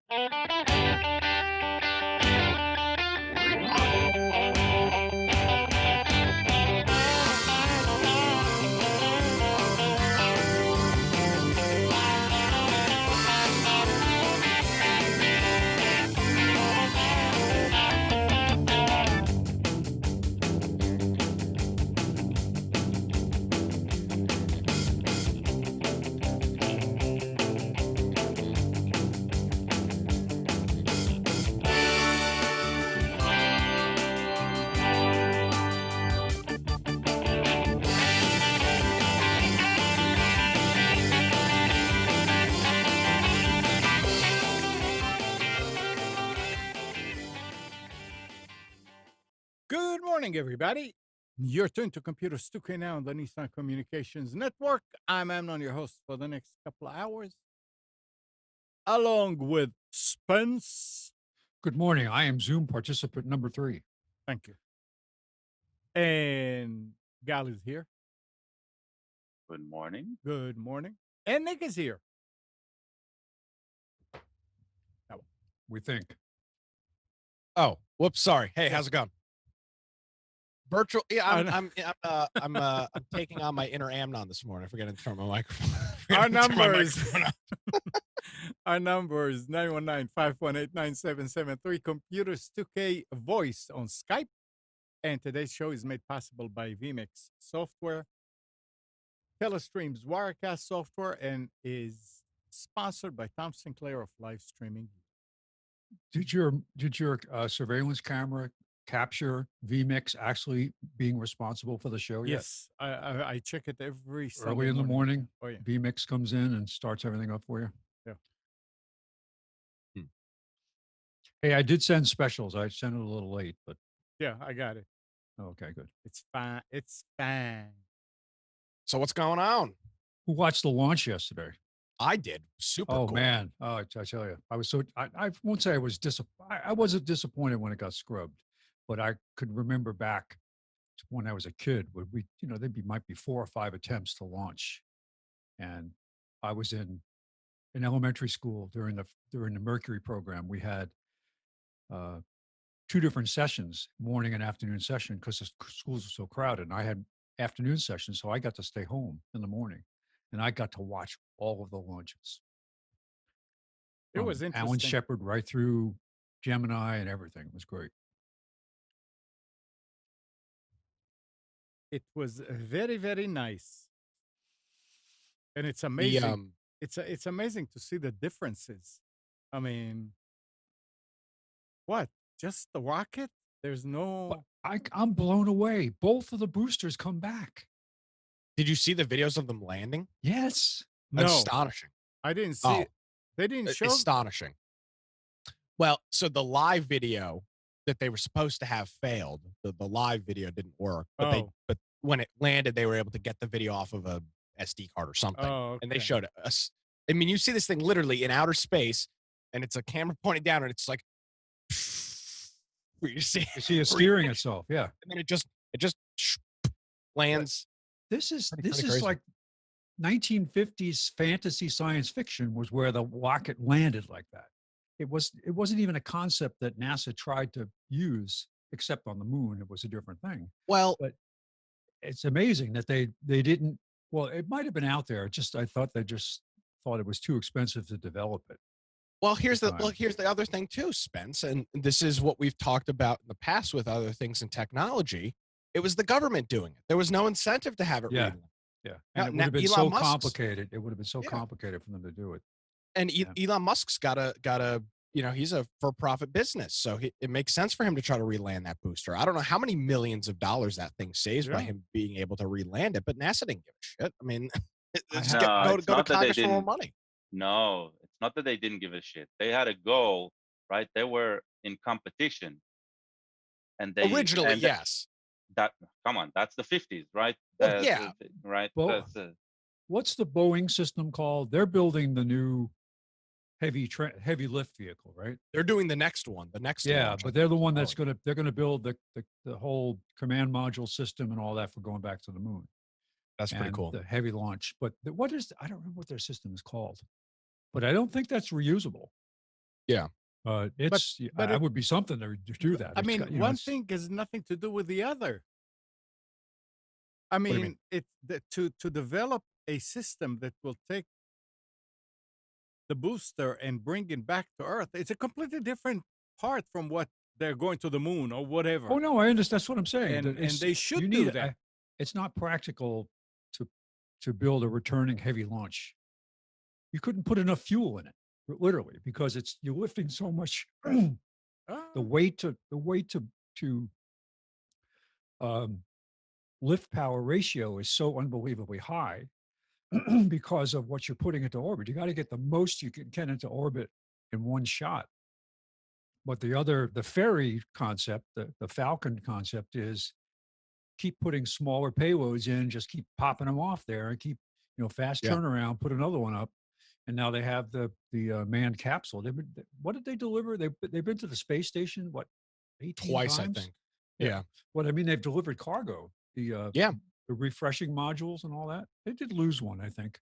Good morning, everybody. You're tuned to Computer Stuke now on the Nissan Communications Network. I'm AMNON, your host for the next couple of hours, along with Spence. Good morning. I am Zoom participant number 3. Thank you. And Gal is here. Good morning. Good morning. And Nick is here. We think. Oh, whoops! Sorry. Hey, how's it going? Virtual. Yeah, I'm taking on my inner AMNON this morning. I forgot to turn my microphone. Our numbers. Our number is 919-518-9773. Computers 2K voice on Skype. And today's show is made possible by vMix software, Telestream's Wirecast software, and is sponsored by Tom Sinclair of Live Streaming. Did your surveillance camera capture vMix actually being responsible for the show yet? Yes, I check it every Sunday Early in the morning, Oh, yeah. vMix comes in and starts everything up for you. Yeah. Hey, I did send specials. I sent it a little late, but Yeah, I got it. okay, good. It's fine. It's fine. So what's going on? Who watched the launch yesterday? I did. Super Oh cool. man, I tell you, I was so I won't say I was I wasn't disappointed when it got scrubbed, but I could remember back to when I was a kid, when we, might be 4 or 5 attempts to launch, and I was in elementary school during the Mercury program. We had 2 different sessions, morning and afternoon session, because the schools were so crowded, and I had afternoon sessions, so I got to stay home in the morning, and I got to watch all of the launches. It was Alan interesting. Shepard right through Gemini and everything. It was great. It was very, very nice. And it's amazing. It's amazing to see the differences. I mean, what? Just the rocket? There's no. I'm blown away. Both of the boosters come back. Did you see the videos of them landing? Yes. No, Astonishing. I didn't see Oh. it. They didn't show. Astonishing. Well, so the live video that they were supposed to have failed. The live video didn't work, but but when it landed, they were able to get the video off of a SD card or something, Oh, and they okay. showed us. I mean, you see this thing literally in outer space, and it's a camera pointed down, and it's like, you see it steering itself. Yeah. and then it just lands. This is crazy. like 1950s fantasy science fiction was where the rocket landed like that. It wasn't even a concept that NASA tried to use, except on the moon. It was a different thing. Well, But it's amazing that they didn't. Well, it might have been out there. I thought they just thought it was too expensive to develop it. here's time. the other thing too, Spence, and this is what we've talked about in the past with other things in technology. It was the government doing it. There was no incentive to have it. Yeah. read. Yeah, Now- and it would have been Elon so Musk's- complicated. It would have been so Yeah. complicated for them to do it. And Yeah. Elon Musk's got a he's a for-profit business, so it makes sense for him to try to reland that booster. I don't know how many millions of dollars that thing saves by Yeah. him being able to reland it, but NASA didn't give a shit. I mean, No, go it's to not that they Congress for more didn't. money. No, it's not that they didn't give a shit. They had a goal, right? They were in competition, and they Originally, and yes. That come on, that's the 50s, right? Well, yeah. Right. Well, That's, What's the Boeing system called? They're building the new heavy lift vehicle, right? They're doing the next one. The next Yeah, launch, I but they're the think, one is that's they're gonna build the whole command module system and all that for going back to the moon. That's pretty And cool. The heavy launch, but I don't remember what their system is called, but I don't think that's reusable. It's but that it- would be something to do that. I It's mean, got, you know, one it's- thing has nothing to do with the other. I do you mean, mean? to develop a system that will take the booster and bring it back to Earth, it's a completely different part from what they're going to the moon or whatever. Oh no, I understand. That's what I'm saying. And It's, they should you do need that. it's not practical to build a returning heavy launch. You couldn't put enough fuel in it, literally, because you're lifting so much. the Ah, weight to um, lift power ratio is so unbelievably high because of what you're putting into orbit. You got to get the most you can into orbit in one shot. But the ferry concept, the Falcon concept is keep putting smaller payloads in, just keep popping them off there and keep, fast Yeah. turnaround, put another one up. And now they have the manned capsule. What did they deliver? They've been to the space station, what, 18 Twice, times? I think. Yeah. Yeah. What I mean, they've delivered cargo, the refreshing modules and all that. They did lose one, I think,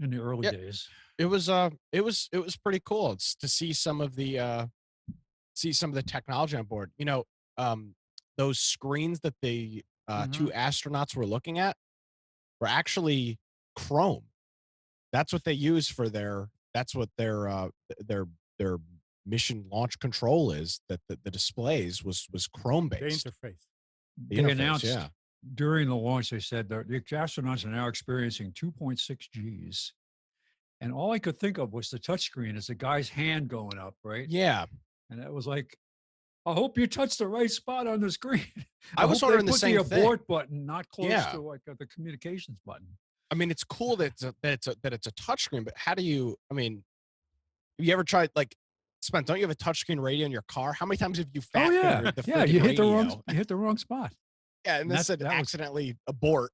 in the early Yeah. days. It was pretty cool. It's to see some of the technology on board. Those screens that the two astronauts were looking at were actually chrome. That's what they use for their their mission launch control is, that the displays was chrome the based. interface. The They interface, announced yeah. during the launch, they said the astronauts are now experiencing 2.6 Gs. And all I could think of was the touchscreen as the guy's hand going up, right? Yeah. And it was like, I hope you touch the right spot on the screen. I was hope they wondering the put same the thing. abort button not close Yeah. to like the communications button. I mean, it's cool that it's a touchscreen, but how do you? I mean, have you ever tried, like, Spence? Don't you have a touchscreen radio in your car? How many times have you fat fingered the freaking you hit radio? the wrong spot. Yeah, and this said that was- accidentally abort.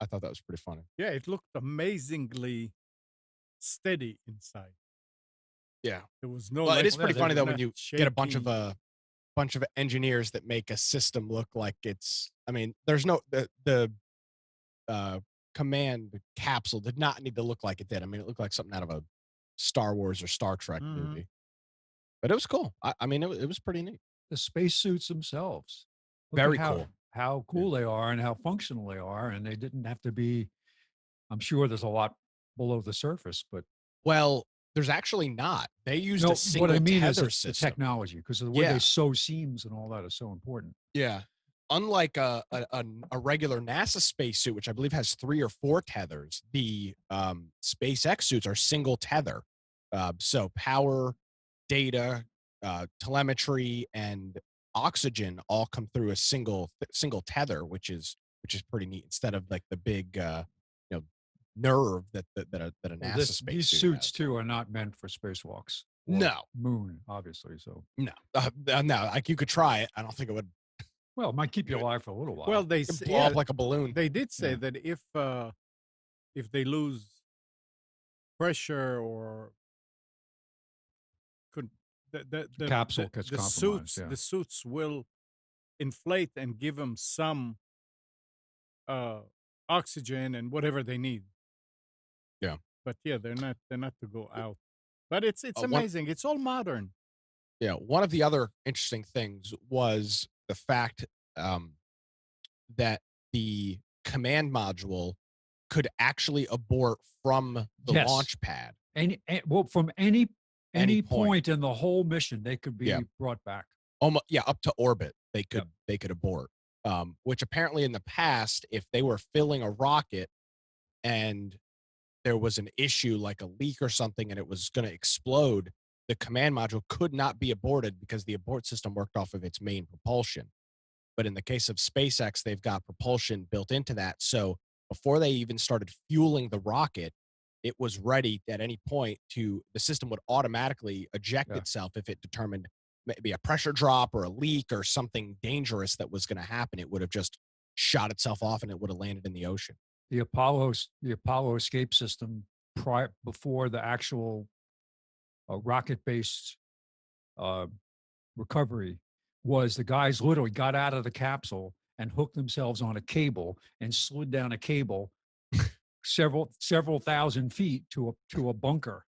I thought that was pretty funny. Yeah, it looked amazingly steady inside. Yeah. There was no. Well, it like, is pretty they funny were though when not you get a bunch shaky. of engineers that make a system look like it's. I mean, there's no the command capsule did not need to look like it did. I mean, it looked like something out of a Star Wars or Star Trek movie. But it was cool. I mean, it was pretty neat. The spacesuits themselves. Look Very at cool. How cool they are and how functional they are. And they didn't have to be, I'm sure there's a lot below the surface, but Well, there's actually not. They used no, a single what I mean is tether the system. technology, because of the way Yeah. they sew seams and all that is so important. Yeah. Unlike a regular NASA spacesuit, which I believe has 3 or 4 tethers, the SpaceX suits are single tether. So power, data, telemetry, and oxygen all come through a single tether, which is pretty neat. Instead of like the big nerve that a Well, NASA spacesuit these suits has. too are not meant for spacewalks. or No. moon, obviously. So, No, no. Like, you could try it. I don't think it would well, it might keep you alive for a little while. Well, they it'd s- blow yeah, up like a balloon. they did say Yeah. that if they lose pressure or could the capsule gets the compromised. suits Yeah. the suits will inflate and give them some oxygen and whatever they need. Yeah. But yeah, they're not to go out. But it's one- amazing. It's all modern. Yeah, one of the other interesting things was the fact that the command module could actually abort from the Yes. launch pad. Well, from any Any point. point in the whole mission, they could be Yeah. brought back. Almost, yeah, up to orbit. They could abort. Which apparently in the past, if they were filling a rocket and there was an issue like a leak or something and it was going to explode, the command module could not be aborted because the abort system worked off of its main propulsion. But in the case of SpaceX, they've got propulsion built into that. So before they even started fueling the rocket, it was ready at any point the system would automatically eject Yeah. itself if it determined maybe a pressure drop or a leak or something dangerous that was going to happen. It would have just shot itself off and it would have landed in the ocean. The Apollo escape system before the actual rocket-based recovery was the guys literally got out of the capsule and hooked themselves on a cable and slid down a cable several thousand feet to a bunker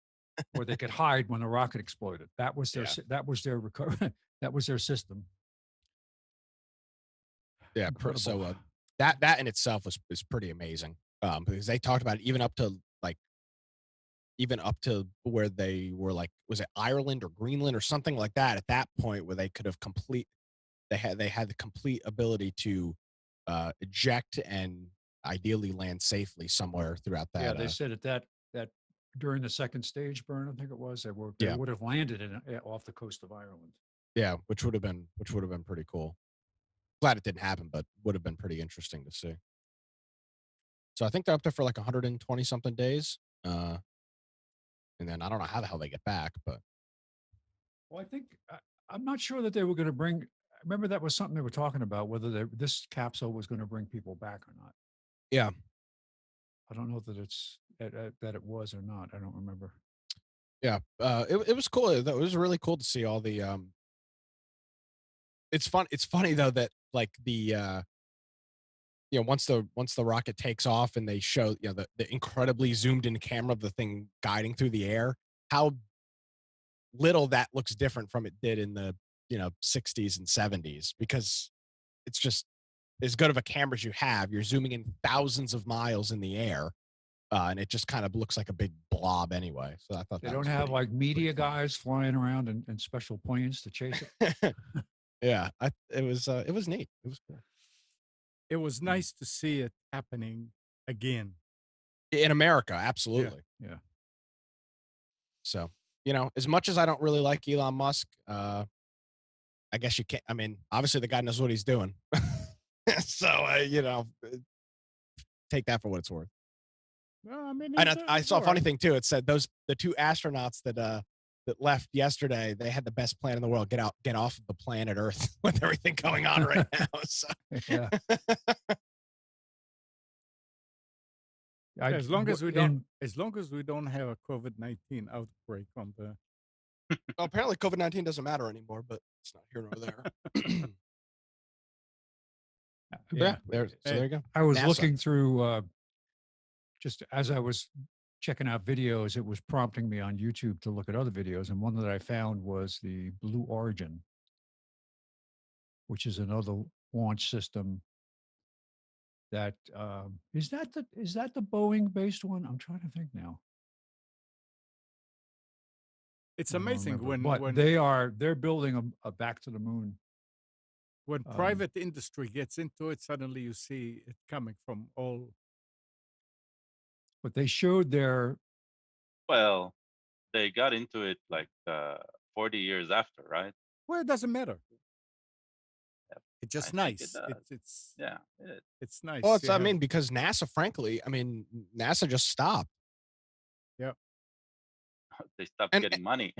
where they could hide when the rocket exploded. That was their Yeah. that was their that was their system. Yeah. Incredible. So that in itself is pretty amazing. Because they talked about it even up to where they were like, was it Ireland or Greenland or something like that at that point where they could have they had the complete ability to eject and ideally land safely somewhere throughout that. Yeah, they said at that during the second stage burn, I think it was, they Yeah. would have landed off the coast of Ireland. Yeah, which would have been pretty cool. Glad it didn't happen, but would have been pretty interesting to see. So I think they're up there for like 120 something days. And then I don't know how the hell they get back, but Well, I think I'm not sure that they were going to bring. I remember that was something they were talking about, whether this capsule was going to bring people back or not. yeah. I don't know that that it was or not. I don't remember. Yeah. It was cool. It was really cool to see all the it's funny though that like the once the rocket takes off and they show the incredibly zoomed in camera of the thing guiding through the air, how little that looks different from it did in the 60s and 70s, because it's just as good of a camera as you have. You're zooming in thousands of miles in the air, and it just kind of looks like a big blob anyway. So I thought They that don't was have pretty- like media pretty fun. guys flying around in special planes to chase it. Yeah, it was neat. It was cool. It was nice to see it happening again. In America, absolutely. Yeah. So, as much as I don't really like Elon Musk, I guess you can't. I mean, obviously the guy knows what he's doing. So, take that for what it's worth. Well, I mean, And he's, I he's saw a all funny right. thing too. It said the two astronauts that left yesterday, they had the best plan in the world. Get off of the planet Earth with everything going on right now. So. Yeah. As long as we don't have a COVID-19 outbreak on the. Well, apparently COVID-19 doesn't matter anymore, but it's not here nor there. Yeah. There you go. I was NASA. looking through just as I was checking out videos, it was prompting me on YouTube to look at other videos, and one that I found was the Blue Origin, which is another launch system. That is that the Boeing based one? I'm trying to think now. It's I don't amazing remember. when they're building a back to the moon. when private industry gets into it, suddenly you see it coming from all. But they showed their Well, they got into it like 40 years after, right? Well, it doesn't matter. Yep, It's just I think it nice. does. Yeah, It's nice. Well, You I have- mean, because NASA, frankly, NASA just stopped. they stopped And- getting money.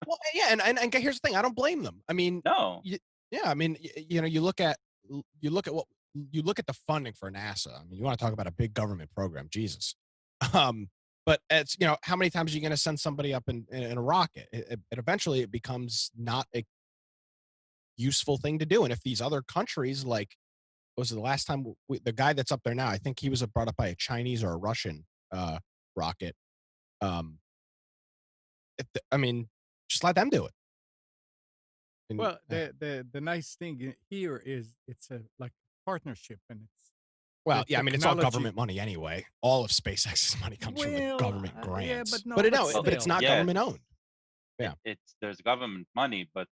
Well, yeah, and here's the thing. I don't blame them. I mean, No, yeah, I mean, you look at the funding for NASA. I mean, you want to talk about a big government program, Jesus. But it's how many times are you going to send somebody up in a rocket? It eventually it becomes not a useful thing to do. And if these other countries, like, was it the last time the guy that's up there now? I think he was brought up by a Chinese or a Russian rocket. I mean, just let them do it. And, Well, the nice thing here is it's a like partnership, and it's well, the yeah, I mean, it's all technology- government money anyway. All of SpaceX's money comes from the Well, government yeah, grants. but no, but but it's still. not Yeah. government owned. Yeah. there's government money, but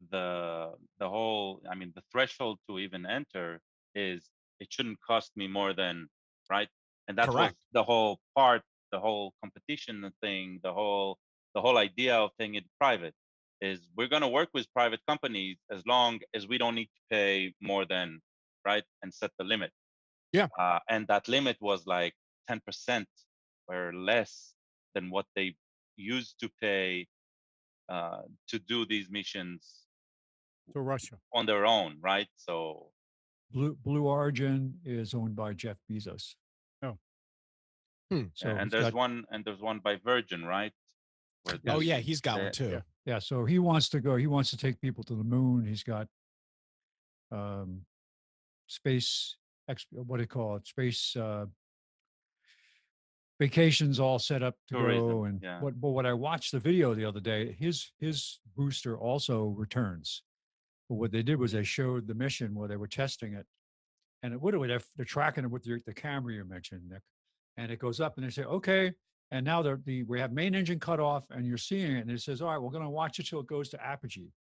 the whole, I mean, the threshold to even enter is it shouldn't cost me more than, right? And that's what Correct. the whole part, the whole competition thing, the whole idea of taking it private is we're going to work with private companies as long as we don't need to pay more than, right, and set the limit. Yeah. And that limit was like 10% or less than what they used to pay to do these missions to Russia. on their own, right? So Blue Origin is owned by Jeff Bezos. Oh. So and he's there's got- one by Virgin, right? Where Oh there's- yeah, he's got one uh, too. yeah. Yeah, so he wants to go. He wants to take people to the moon. He's got space. What do you call it? Space. vacations all set up to Tourism, go. And yeah. but what I watched the video the other day, his booster also returns. But what they did was they showed the mission where they were testing it, and they're tracking it with the camera you mentioned, Nick, and it goes up, and they say, okay, and now we have main engine cut off, and you're seeing it, and it says, all right, we're going to watch it till it goes to apogee,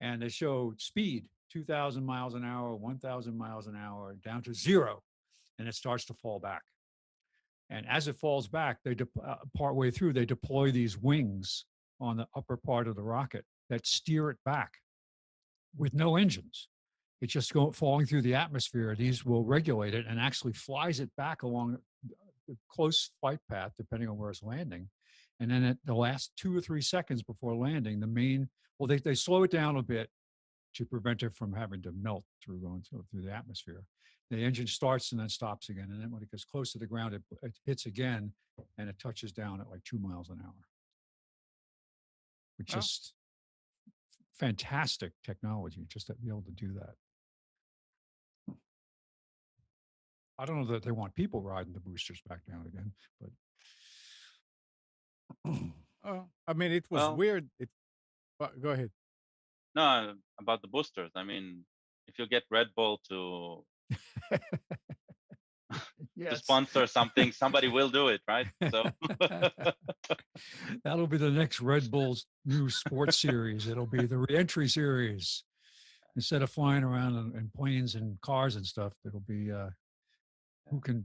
and they show speed 2,000 miles an hour, 1,000 miles an hour, down to 0, and it starts to fall back. And as it falls back, partway through, they deploy these wings on the upper part of the rocket that steer it back with no engines. It's just falling through the atmosphere. These will regulate it and actually flies it back along a close flight path, depending on where it's landing. And then at the last 2 or 3 seconds before landing, they slow it down a bit to prevent it from having to melt through the atmosphere. The engine starts and then stops again. And then when it gets close to the ground, it hits again, and it touches down at like 2 miles an hour. Which just fantastic technology just to be able to do that. I don't know that they want people riding the boosters back down again, but I mean, it was weird. Go ahead. No, about the boosters. I mean, if you get Red Bull to yes. sponsor something, somebody will do it, right? So that'll be the next Red Bull's new sports series. It'll be the reentry series. Instead of flying around in planes and cars and stuff, it'll be who can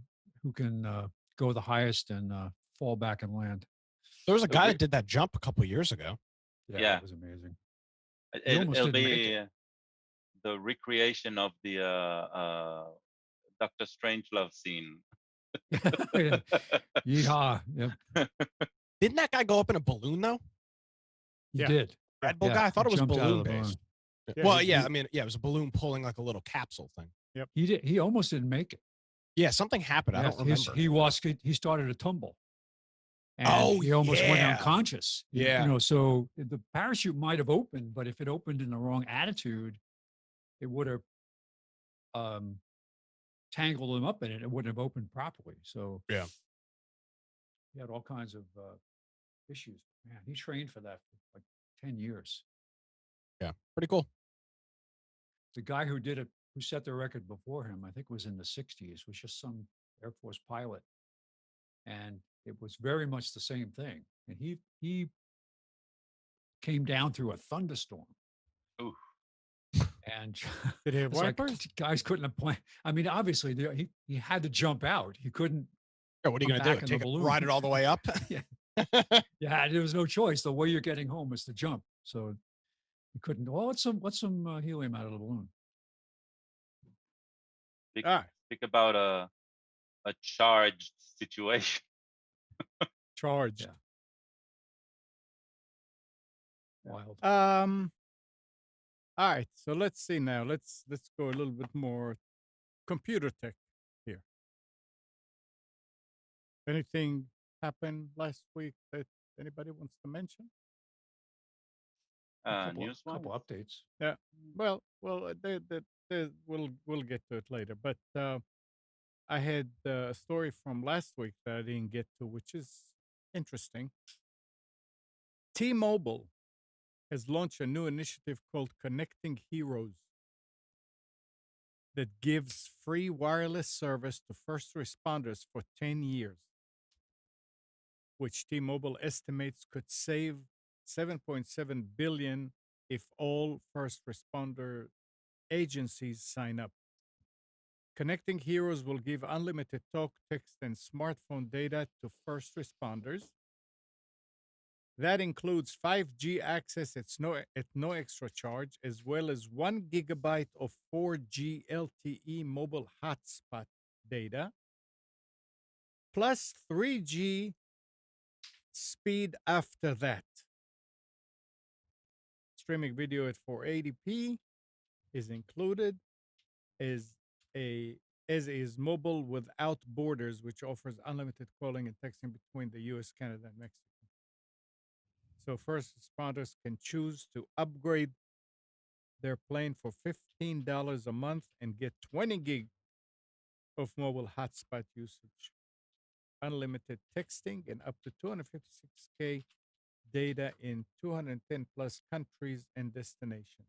go the highest and fall back and land. There was a guy that did that jump a couple of years ago. Yeah, it was amazing. It'll be the recreation of the Dr. Strangelove scene. Yeehaw! Yep. Didn't that guy go up in a balloon though? He did. Red Bull guy. I thought it was balloon based. Yeah, well, I mean, it was a balloon pulling like a little capsule thing. Yep. He did. He almost didn't make it. Yeah, something happened. I don't remember. He started to tumble. And he almost went unconscious. Yeah. So the parachute might have opened, but if it opened in the wrong attitude, it would have tangled him up in it. It wouldn't have opened properly. So yeah, he had all kinds of issues. Man, he trained for that for like 10 years. Yeah, pretty cool. The guy who did it, who set the record before him, I think was in the 60s, was just some Air Force pilot. And it was very much the same thing. And he came down through a thunderstorm. Ooh. And did he have wipers? Like, guys couldn't have planned. I mean, obviously, he had to jump out. He couldn't. Yeah, what are you going to do? Ride it all the way up? Yeah. Yeah, there was no choice. The way you're getting home is to jump. So he couldn't. Well, let's some helium out of the balloon. Think about a charged situation. Charged. Yeah. Wild. All right, so let's see now. Let's go a little bit more computer tech here. Anything happened last week that anybody wants to mention? News one? Couple updates. Yeah. Well, we'll get to it later. But I had a story from last week that I didn't get to, which is interesting. T-Mobile has launched a new initiative called Connecting Heroes that gives free wireless service to first responders for 10 years, which T-Mobile estimates could save $7.7 billion if all first responder agencies sign up. Connecting Heroes will give unlimited talk, text, and smartphone data to first responders. That includes 5G access at no extra charge, as well as 1 gigabyte of 4G LTE mobile hotspot data, plus 3G speed after that. Streaming video at 480p is included, as is mobile without borders, which offers unlimited calling and texting between the US, Canada, and Mexico. So first responders can choose to upgrade their plan for $15 a month and get 20 gig of mobile hotspot usage. unlimited texting, and up to 256K data in 210 plus countries and destinations,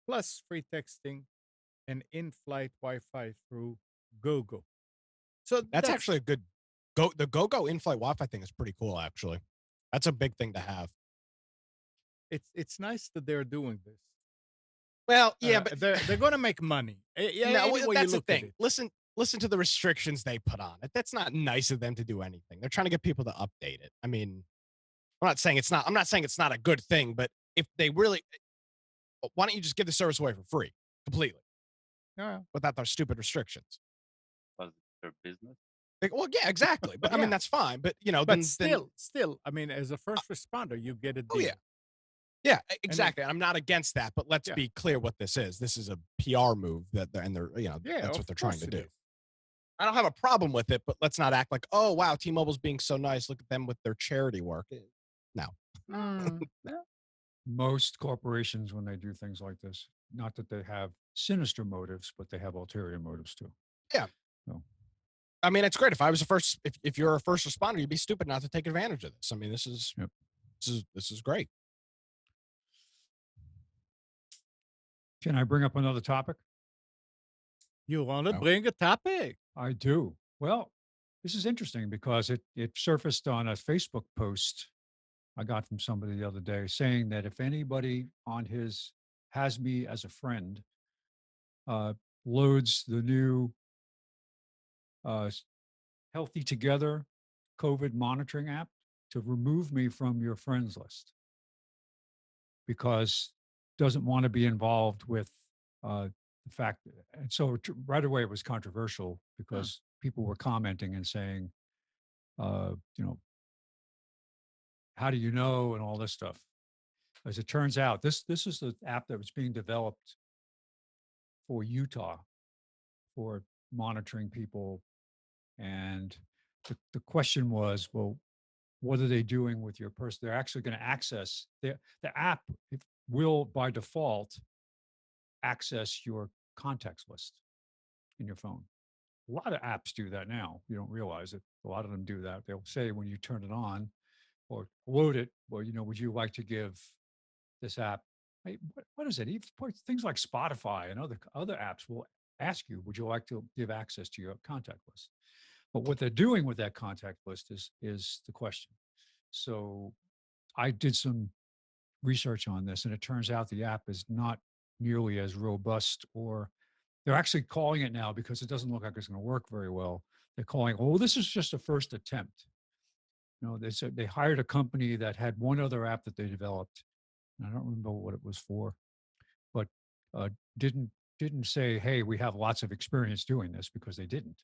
plus free texting and in-flight Wi-Fi through GoGo. So That's actually a good the GoGo in-flight Wi-Fi thing is pretty cool, actually. That's a big thing to have. it's nice that they're doing this. Well, yeah, but they're going to make money. Yeah, no, any way that's you the look at thing. it. Listen to the restrictions they put on it. That's not nice of them to do anything. They're trying to get people to update it. I mean, I'm not saying it's not a good thing, but if they really, why don't you just give the service away for free completely Yeah. without those stupid restrictions? Was their business? Like, well, yeah, exactly. But I mean, Yeah. that's fine. But But then still, I mean, as a first responder, you get a deal. oh yeah, yeah, exactly. And I'm not against that, but let's Yeah. be clear what this is. This is a PR move that they're Yeah, that's what of they're trying to course do. it is. I don't have a problem with it, but let's not act like, oh wow, T-Mobile's being so nice. Look at them with their charity work. No. Yeah. Most corporations, when they do things like this, not that they have sinister motives, but they have ulterior motives too. Yeah. So, I mean, it's great. If I was if you're a first responder, you'd be stupid not to take advantage of this. I mean, this is Yep. this is great. can I bring up another topic? You want to No. bring a topic? I do. Well, this is interesting because it surfaced on a Facebook post I got from somebody the other day saying that if anybody on his has me as a friend loads the new Healthy Together COVID monitoring app to remove me from your friends list because doesn't want to be involved with the fact. And so right away it was controversial because people were commenting and saying, you know, how do you know and all this stuff. As it turns out, this is the app that was being developed for Utah for monitoring people. And the question was, well, what are they doing with your person? They're actually going to access the app will by default access your contacts list in your phone. A lot of apps do that now. You don't realize it. A lot of them do that. They'll say when you turn it on or load it, well, would you like to give this app? Hey, what is it? Even things like Spotify and other apps will ask you, would you like to give access to your contact list? But what they're doing with that contact list is the question. So I did some research on this, and it turns out the app is not nearly as robust, or they're actually calling it now because it doesn't look like it's going to work very well. They're calling, oh, this is just a first attempt. They said they hired a company that had one other app that they developed. And I don't remember what it was for, but uh, didn't didn't say, hey, we have lots of experience doing this because they didn't.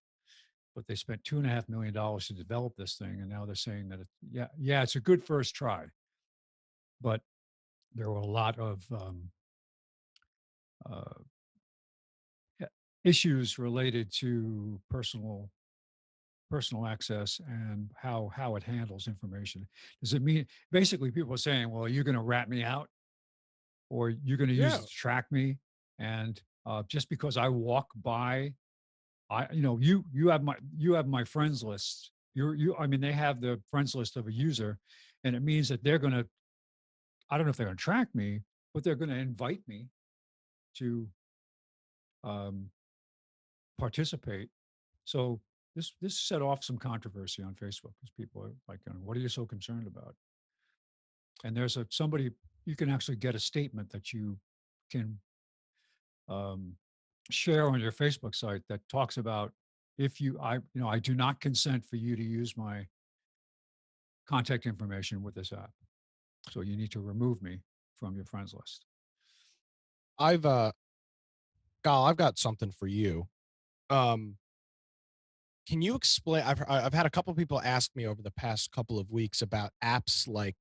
But they spent $2.5 million to develop this thing, and now they're saying that it's a good first try, but there were a lot of uh, issues related to personal access and how it handles information. Does it mean basically people are saying, well, you're going to rat me out, or you're going to use it to track me, and just because I walk by, you have my friends list. I mean, they have the friends list of a user, and it means that they're going to, I don't know if they're going to track me, but they're going to invite me to participate. So this set off some controversy on Facebook because people are like, what are you so concerned about? And there's somebody, you can actually get a statement that you can share on your Facebook site that talks about I do not consent for you to use my contact information with this app. So you need to remove me from your friends list. Gal, I've got something for you. Can you explain? I've had a couple of people ask me over the past couple of weeks about apps like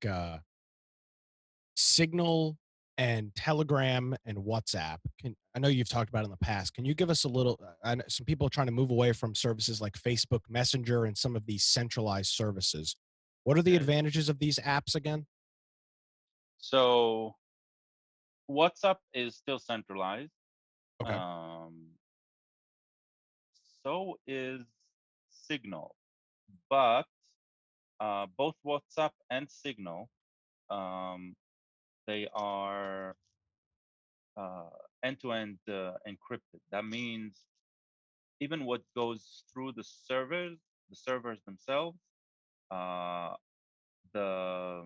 Signal and Telegram and WhatsApp. I know you've talked about it in the past. Can you give us a little? I know some people are trying to move away from services like Facebook Messenger and some of these centralized services. What are the advantages of these apps again? So WhatsApp is still centralized. Okay. So is Signal. but both WhatsApp and Signal, they are end-to-end encrypted. That means even what goes through the servers themselves, uh, the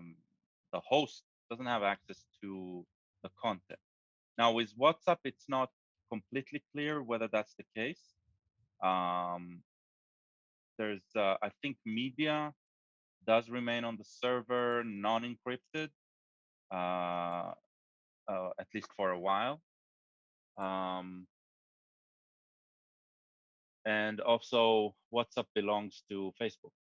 the host doesn't have access to the content. Now with WhatsApp, it's not completely clear whether that's the case. Um, there's, I think, media does remain on the server non-encrypted, uh, at least for a while. Um, and also, WhatsApp belongs to Facebook.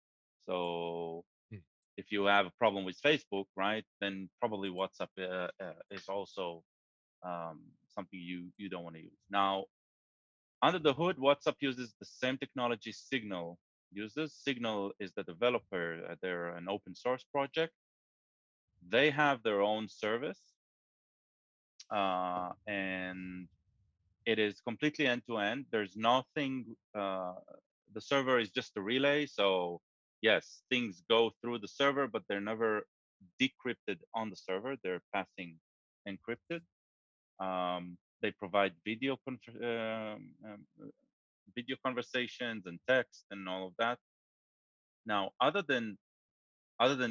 So Hmm. if you have a problem with Facebook, right, then probably WhatsApp is also something you don't want to use. Now, under the hood, WhatsApp uses the same technology Signal uses. Signal is the developer. They're an open source project. They have their own service, and it is completely end to end. There's nothing. The server is just a relay. So yes, things go through the server, but they're never decrypted on the server. They're passing encrypted. They provide video conversations and text and all of that. Now, other than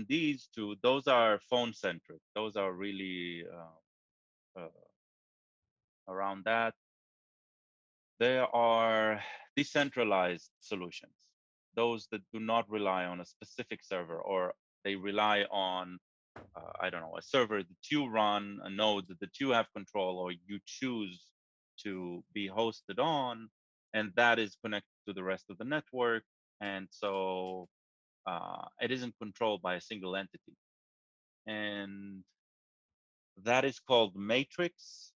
these two, those are phone centric. Those are really around that. There are decentralized solutions, those that do not rely on a specific server, or they rely on, I don't know, a server that you run, a node that you have control or you choose to be hosted on, and that is connected to the rest of the network. And so it isn't controlled by a single entity. And that is called Matrix.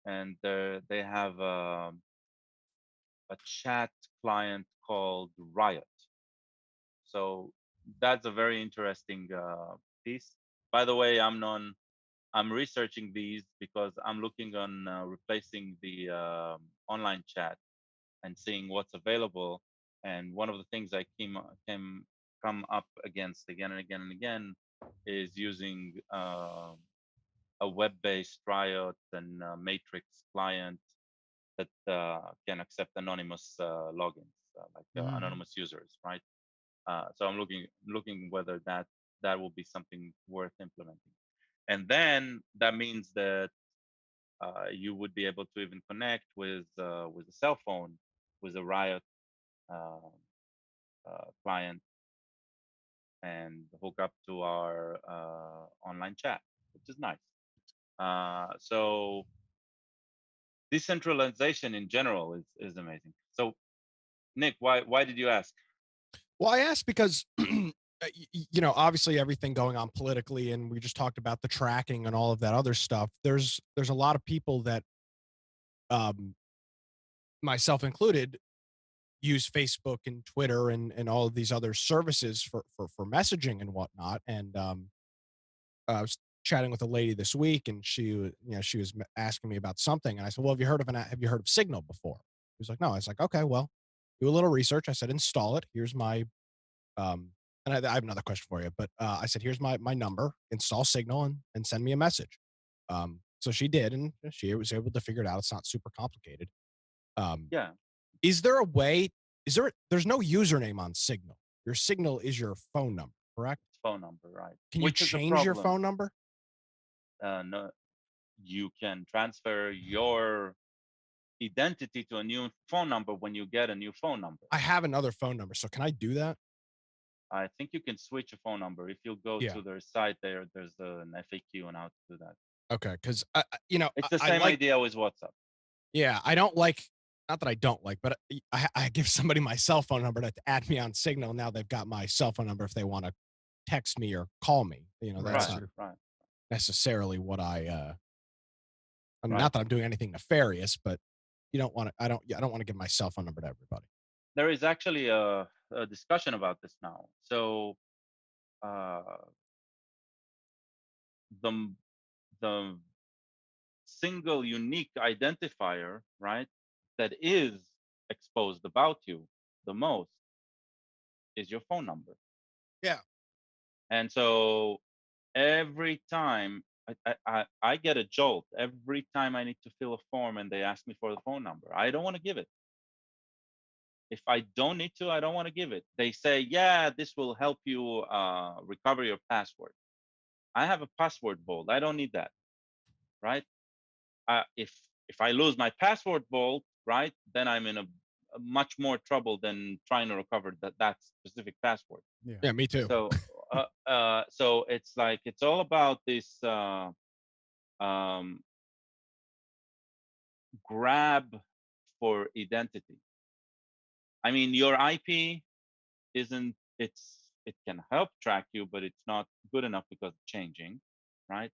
And they have a chat client called Riot. So that's a very interesting piece. By the way, I'm researching these because I'm looking on replacing the online chat and seeing what's available. And one of the things I come up against again and again and again is using a web-based Riot and Matrix client that can accept anonymous logins, like Mhm. anonymous users, right? So I'm looking whether that will be something worth implementing. And then that means that you would be able to even connect with a cell phone with a Riot uh, client and hook up to our online chat, which is nice. So decentralization in general is amazing. So Nick, why did you ask? Well, I asked because, obviously everything going on politically, and we just talked about the tracking and all of that other stuff. There's a lot of people that, um, myself included, use Facebook and Twitter and all of these other services for messaging and whatnot. And I was chatting with a lady this week, and she was asking me about something, and I said, "Well, have you heard of Signal before?" He was like, "No." I was like, "Okay, well, do a little research." I said, "Install it. Here's my um." And I have another question for you, but I said, "Here's my number. Install Signal and send me a message." So she did, and she was able to figure it out. It's not super complicated. Um, Yeah, is there a way? There's no username on Signal. Your Signal is your phone number, correct? phone number, right? Can you Which is a change your problem. phone number? No, you can transfer your identity to a new phone number when you get a new phone number. I have another phone number, so can I do that? I think you can switch a phone number. If you go Yeah. to their site, there's an FAQ on how to do that. Okay, because It's the I same like. idea with WhatsApp. Yeah, I don't like. Not that I don't like, but I give somebody my cell phone number to add me on Signal. Now they've got my cell phone number if they want to text me or call me. That's Right. Right, not right, necessarily what I mean, right. not that I'm doing anything nefarious, but you don't want to. I don't want to give my cell phone number to everybody. There is actually a discussion about this now. So uh, the the single unique identifier, right, that is exposed about you the most is your phone number. Yeah. And so every time I get a jolt every time I need to fill a form and they ask me for the phone number. I don't want to give it. If I don't need to, I don't want to give it. They say, yeah, this will help you recover your password. I have a password vault. I don't need that, right? If I lose my password vault, right, then I'm in a much more trouble than trying to recover that specific password. Yeah, me too. So it's like it's all about this um, grab for identity. I mean, your IP isn't it can help track you, but it's not good enough because it's changing, right?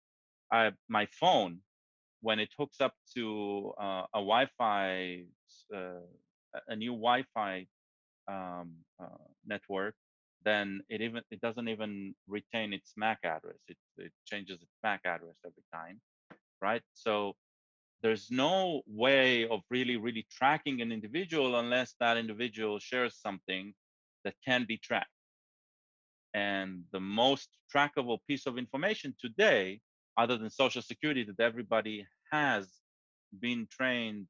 My phone, when it hooks up to a Wi-Fi, uh, a new Wi-Fi network, then it doesn't even retain its MAC address. It changes its MAC address every time, right? So there's no way of really tracking an individual unless that individual shares something that can be tracked. And the most trackable piece of information today, other than Social Security, that everybody has been trained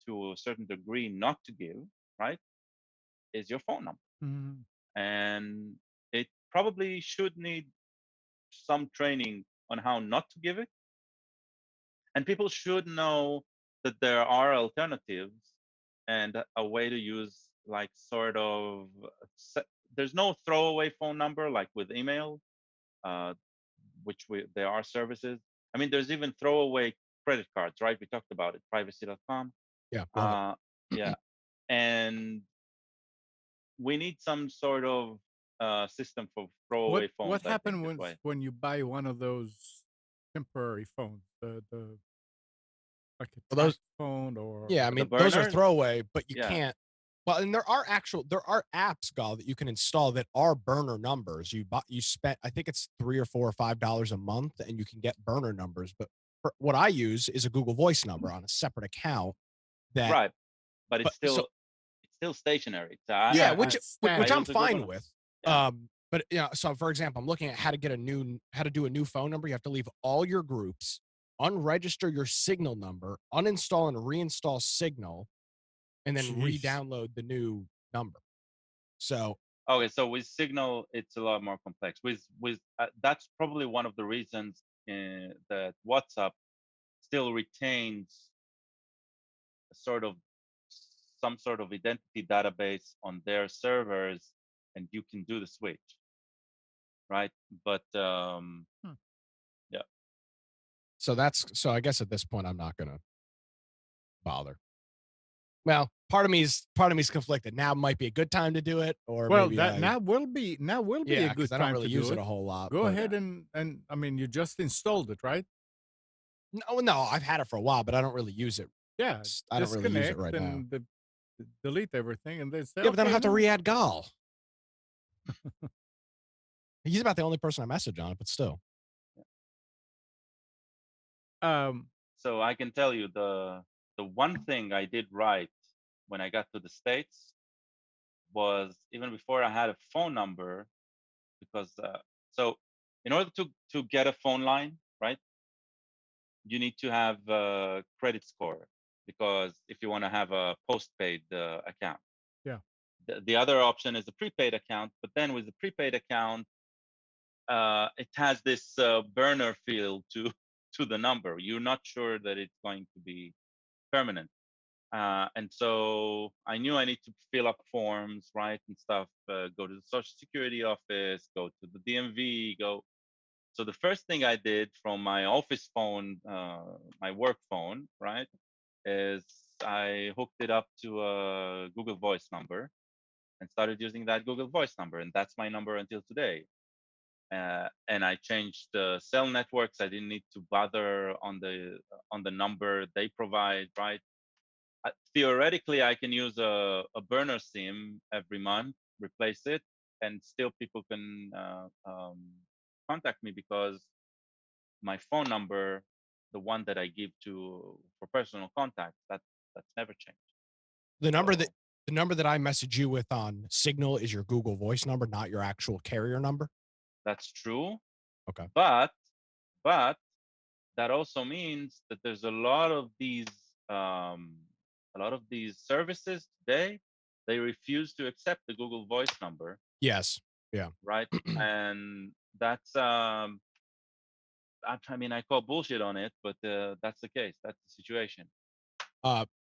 to a certain degree not to give, right, is your phone number. Mhm. And it probably should need some training on how not to give it. And people should know that there are alternatives and a way to use like sort of there's no throwaway phone number like with email, uh, there are services. I mean, there's even throwaway credit cards, right? We talked about it, privacy.com. Yeah, love it. Yeah, and we need some sort of system for throwaway phones. What I think happened this way. when you buy one of those temporary phones, the like a Well, track those, phone or yeah, I The mean, those are burners, throwaway, but you yeah, can't. Well, and there are apps, Gal, that you can install that are burner numbers. You spent, I think it's $3 or $5 a month, and you can get burner numbers. But what I use is a Google Voice number on a separate account. That, right. But but so it's still stationary. So I yeah, have yeah, which it's I which I'm use static. a Google. fine with. Yeah, But so for example, I'm looking at how to do a new phone number. You have to leave all your groups, unregister your Signal number, uninstall and reinstall Signal, and then Jeez. re-download the new number. So okay, so with Signal, it's a lot more complex. With that's probably one of the reasons that WhatsApp still retains a sort of some sort of identity database on their servers, and you can do the switch, right? But Hmm. yeah, so I guess at this point I'm not gonna bother. Well, part of me's conflicted. Now might be a good time to do it, or Well, maybe that now will be a yeah, because good I don't time really to use do it it. a whole lot. Go But ahead and I mean, you just installed it, right? no, I've had it for a while, but I don't really use it. Yeah, I don't really use it disconnect right now. and delete everything, and then say, Yeah, but then I okay, have to now. re-add Gal. He's about the only person I message on it, but still. Um, so I can tell you the one thing I did right when I got to the States was even before I had a phone number, because so in order to get a phone line, right, you need to have a credit score, because if you want to have a postpaid account, yeah. the other option is a prepaid account. But then with the prepaid account, it has this burner feel to to the number. You're not sure that it's going to be permanent. And so I knew I need to fill up forms, right, and stuff. Go to the Social Security office, go to the DMV, go. So the first thing I did from my office phone, my work phone, right, is I hooked it up to a Google Voice number and started using that Google Voice number, and that's my number until today. And I changed the cell networks. I didn't need to bother on the number they provide, right? Theoretically, I can use a burner SIM every month, replace it, and still people can contact me, because my phone number, the one that I give to for personal contact, that's never changed. The number that So The number that I message you with on Signal is your Google Voice number, not your actual carrier number. That's true. Okay. But that also means that there's a lot of these services today, they refuse to accept the Google Voice number, Yes. Yeah. right? And that's I mean, I call bullshit on it, but that's the case. That's the situation.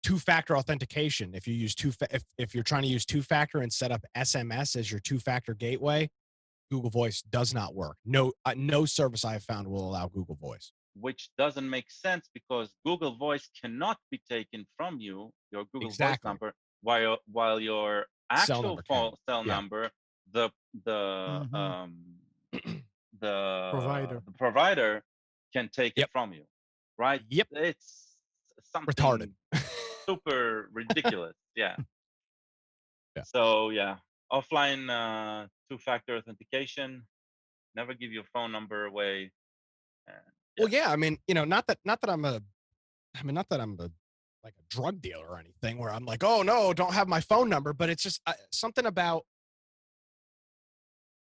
Two-factor authentication. If you use if you're trying to use two-factor and set up SMS as your two-factor gateway, Google Voice does not work. No, no service I have found will allow Google Voice. Which doesn't make sense because Google Voice cannot be taken from you, your Google Voice number, while your actual cell number, the provider can take it from you, right? Yep. It's something retarded, super ridiculous. Yeah. So yeah, offline two-factor authentication. Never give your phone number away. Well, yeah, I mean, you know, not that I'm like a drug dealer or anything where I'm like, oh no, don't have my phone number, but it's just something about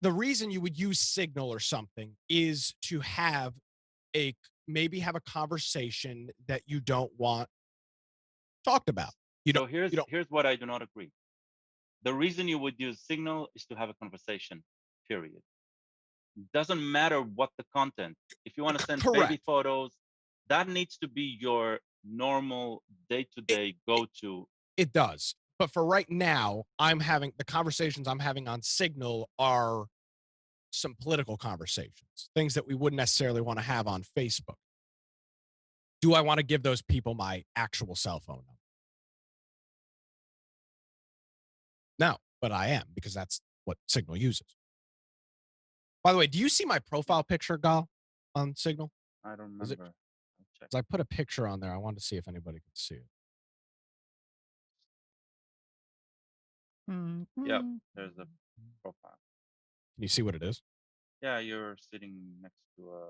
the reason you would use Signal or something is to have maybe have a conversation that you don't want talked about. Here's what I do not agree. The reason you would use Signal is to have a conversation, period. Doesn't matter what the content. If you want to send baby photos, that needs to be your normal day-to-day go-to. It does. But for right now, the conversations I'm having on Signal are some political conversations, things that we wouldn't necessarily want to have on Facebook. Do I want to give those people my actual cell phone number? No, but I am, because that's what Signal uses. By the way, do you see my profile picture, Gal, on Signal? I don't remember. Because I put a picture on there. I wanted to see if anybody could see it. Yep, there's a profile. Can you see what it is? Yeah, you're sitting next to a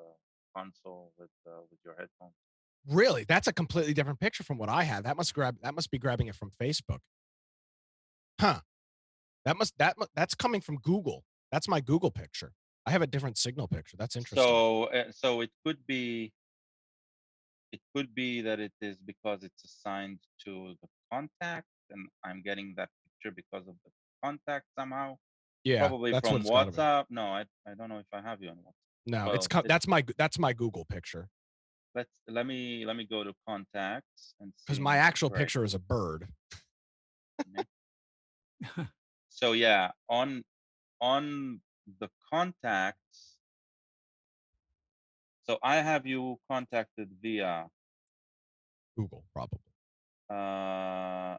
console with your headphones. Really? That's a completely different picture from what I have. That must be grabbing it from Facebook. Huh. That's coming from Google. That's my Google picture. I have a different Signal picture. That's interesting. So it could be that it is because it's assigned to the contact, and I'm getting that picture because of the contact somehow. Yeah, probably from WhatsApp. No, I don't know if I have you on WhatsApp. No, that's my Google picture. Let me go to contacts and see. Because my actual picture is a bird. So yeah, on the contacts. So I have you contacted via Google, probably. No,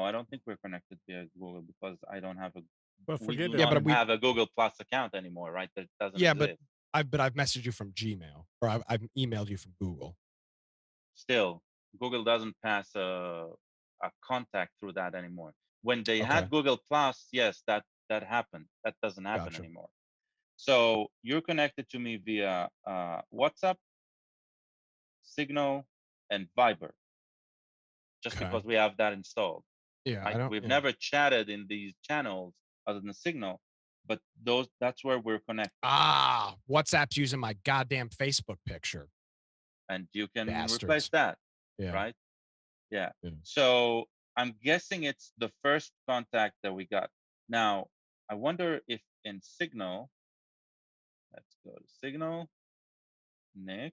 I don't think we're connected via Google because I don't have a. But we don't have a Google Plus account anymore, right? That doesn't. Yeah, exist. but I've messaged you from Gmail, or I've emailed you from Google. Still, Google doesn't pass a contact through that anymore. When they had Google Plus, yes, that happened. That doesn't happen anymore. So you're connected to me via WhatsApp, Signal, and Viber. Just because we have that installed. Yeah, we've never chatted in these channels other than Signal, but that's where we're connected. WhatsApp's using my goddamn Facebook picture. And you can replace that, right? Yeah. Yeah. So I'm guessing it's the first contact that we got. Now, I wonder if in Signal, let's go to Signal, Nick,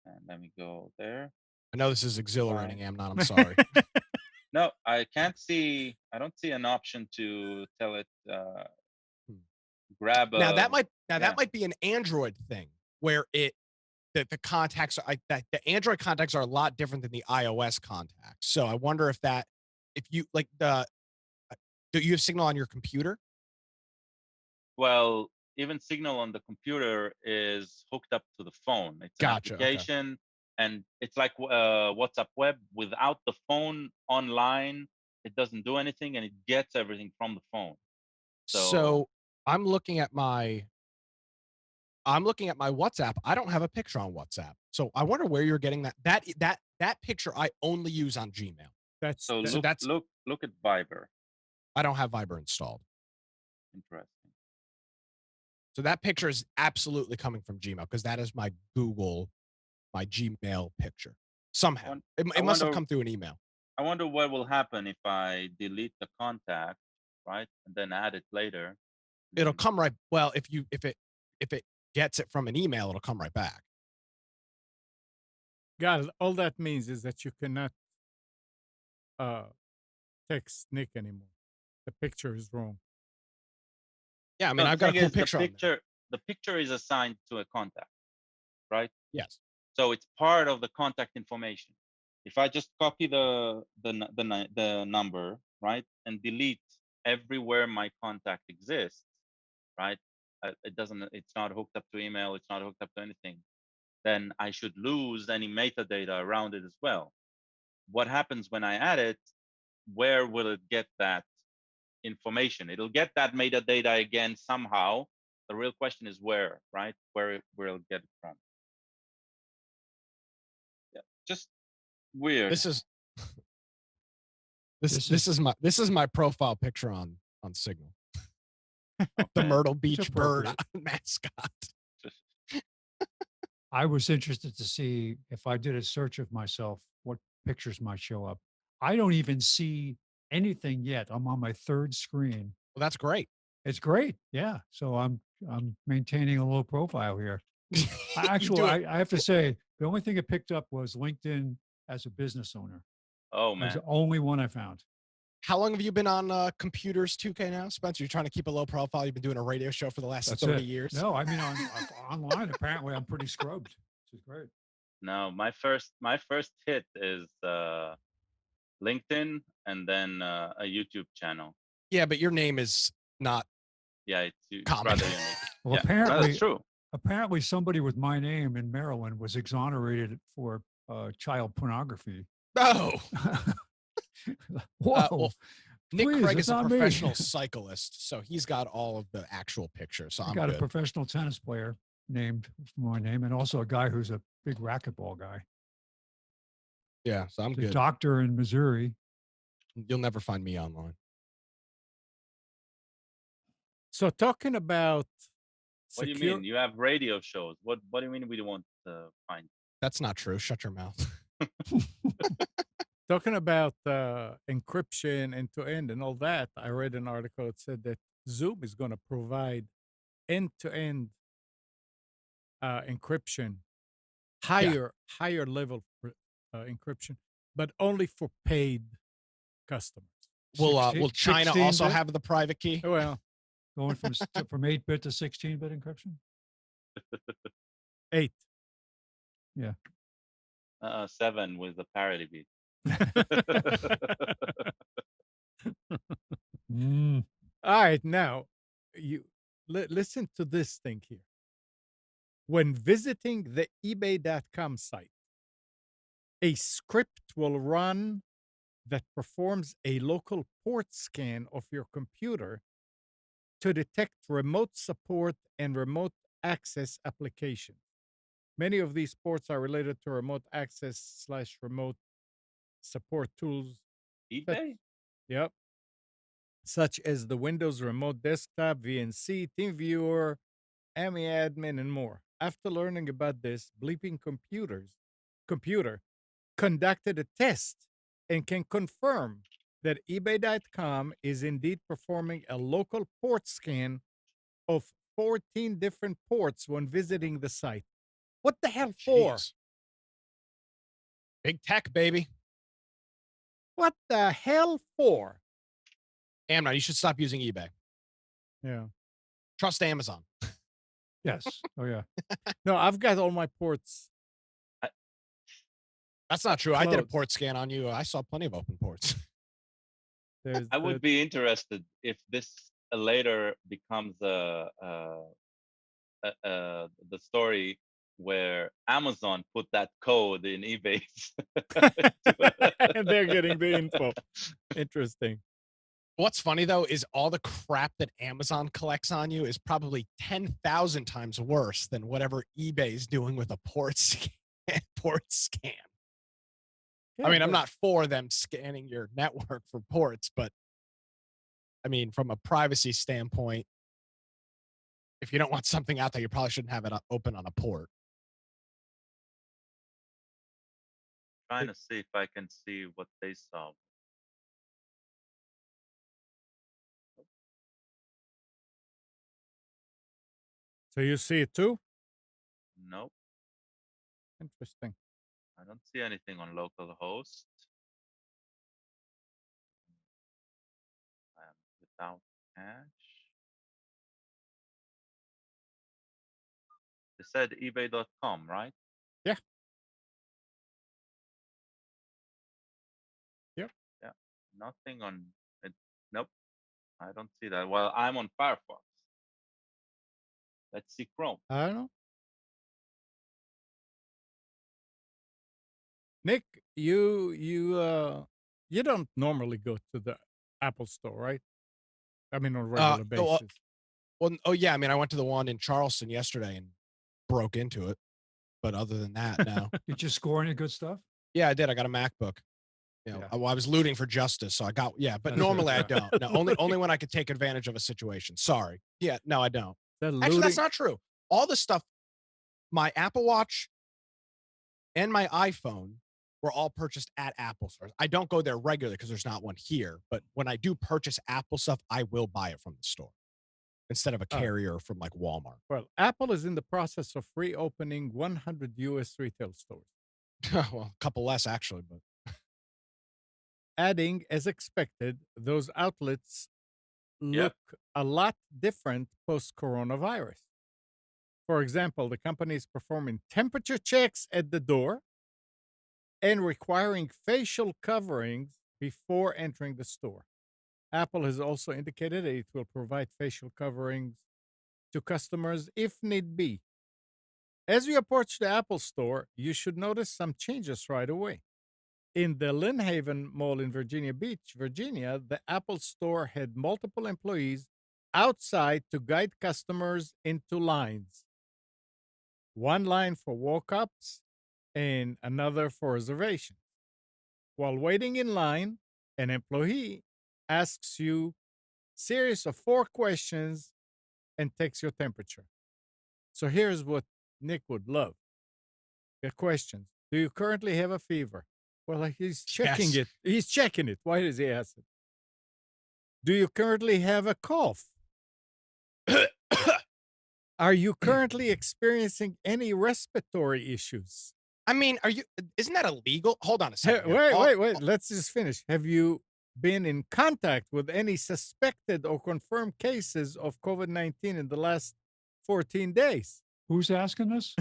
and let me go there. I know this is exhilarating, Amnon. I'm sorry. No, I don't see an option to tell it grab. That might be an Android thing where the contacts that the Android contacts are a lot different than the iOS contacts. So I wonder if you like do you have Signal on your computer? Well, even Signal on the computer is hooked up to the phone. It's an application, and it's like WhatsApp Web. Without the phone online, it doesn't do anything, and it gets everything from the phone. So I'm looking at my WhatsApp. I don't have a picture on WhatsApp. So I wonder where you're getting that picture I only use on Gmail. Look Look at Viber. I don't have Viber installed. Interesting. So that picture is absolutely coming from Gmail because that is my Gmail picture. Somehow. It must have come through an email. I wonder what will happen if I delete the contact, right? And then add it later. It'll come right. Well, if it gets it from an email, it'll come right back. Guys, all that means is that you cannot text Nick anymore. The picture is wrong. Yeah, I mean, I've got a cool picture. The picture is assigned to a contact, right? Yes. So it's part of the contact information. If I just copy the number, right, and delete everywhere my contact exists, right? It's not hooked up to email. It's not hooked up to anything. Then I should lose any metadata around it as well. What happens when I add it? Where will it get that information? It'll get that metadata again somehow. The real question is where, right? Where it'll get it from. Yeah, just weird. This is my profile picture on Signal. The Myrtle Beach bird mascot. I was interested to see if I did a search of myself, what pictures might show up. I don't even see anything yet. I'm on my third screen. Well, that's great. It's great. Yeah. So I'm maintaining a low profile here. I have to say, the only thing it picked up was LinkedIn as a business owner. Oh, man. It was the only one I found. How long have you been on computers 2K now, Spencer? You're trying to keep a low profile. You've been doing a radio show for the last 30 years. No, I mean, online, apparently I'm pretty scrubbed, which is great. No, my first hit is LinkedIn and then a YouTube channel. Yeah, but your name is not it's common. rather unique. Well, Yeah, that's true. Apparently somebody with my name in Maryland was exonerated for child pornography. Oh. Whoa. Well, Nick Please, Craig it's is a not me. professional cyclist, so he's got all of the actual pictures. So I got a professional tennis player named for my name, and also a guy who's a big racquetball guy. Yeah, so I'm The good. doctor in Missouri. You'll never find me online. So talking about What do you mean? You have radio shows. What do you mean we don't want to find? That's not true. Shut your mouth. Talking about encryption end-to-end and all that, I read an article that said that Zoom is going to provide end-to-end encryption, higher level encryption, but only for paid customers. Will China also 16-bit? have the private key? Well, Going from 8-bit to 16-bit encryption? 8. Yeah. 7 with the parity beat. All right, now you listen to this thing here. When visiting the eBay.com site, a script will run that performs a local port scan of your computer to detect remote support and remote access applications. Many of these ports are related to remote access / remote support tools. eBay? Yep. Such as the Windows Remote Desktop, VNC, TeamViewer, AmiAdmin, and more. After learning about this, Bleeping Computer conducted a test and can confirm that eBay.com is indeed performing a local port scan of 14 different ports when visiting the site. What the hell for? Jeez. Big tech, baby. What the hell for? AMNON, you should stop using eBay. Yeah. Trust Amazon. Yes. Oh, yeah. No, I've got all my ports. That's not true. I did a Closed. port scan on you. I saw plenty of open ports. I would be interested if this later becomes the story where Amazon put that code in eBay's. And they're getting the info. Interesting. What's funny, though, is all the crap that Amazon collects on you is probably 10,000 times worse than whatever eBay is doing with a port scan. I mean, I'm but- not for them scanning your network for ports, but I mean, from a privacy standpoint, if you don't want something out there, you probably shouldn't have it open on a port. Trying to see if I can see what they saw. So you see it too? Nope, Interesting. I don't see anything on localhost. Without cache. They said ebay.com, right? Yeah. Yep. Yeah. Nothing on it. Nope. I don't see that. Well, I'm on Firefox. Let's see Chrome. I don't know. Nick, you don't normally go to the Apple store, right? I mean, on a regular basis. Oh yeah, I mean, I went to the one in Charleston yesterday and broke into it. But other than that, no. Did you score any good stuff? Yeah, I did. I got a MacBook. You know, Yeah. I was looting for justice, so I got but That's normally I good, yeah. don't. No, only when I could take advantage of a situation. Sorry. Yeah, no, I don't. The Actually, that's looting- not true. All the stuff, my Apple Watch and my iPhone were all purchased at Apple stores. I don't go there regularly because there's not one here. But when I do purchase Apple stuff, I will buy it from the store instead of a Oh. carrier from like Walmart. Well, Apple is in the process of reopening 100 U.S. retail stores, Well, a couple less actually, but adding, as expected, those outlets look a lot different post-coronavirus. For example, the company is performing temperature checks at the door and requiring facial coverings before entering the store. Apple has also indicated that it will provide facial coverings to customers if need be. As you approach the Apple store, you should notice some changes right away. In the Lynn Haven Mall in Virginia Beach, Virginia, the Apple store had multiple employees outside to guide customers into lines. One line for walk-ups and another for reservations. While waiting in line, an employee asks you series of 4 questions and takes your temperature. So here's what Nick would love. The questions. Do you currently have a fever? Well, he's checking Yes. it. He's checking it. Why does he ask it? Do you currently have a cough? Are you currently experiencing any respiratory issues? I mean, isn't that illegal? Hold on a Hey, second. here. wait. Let's just finish. Have you been in contact with any suspected or confirmed cases of COVID-19 in the last 14 days? Who's asking this?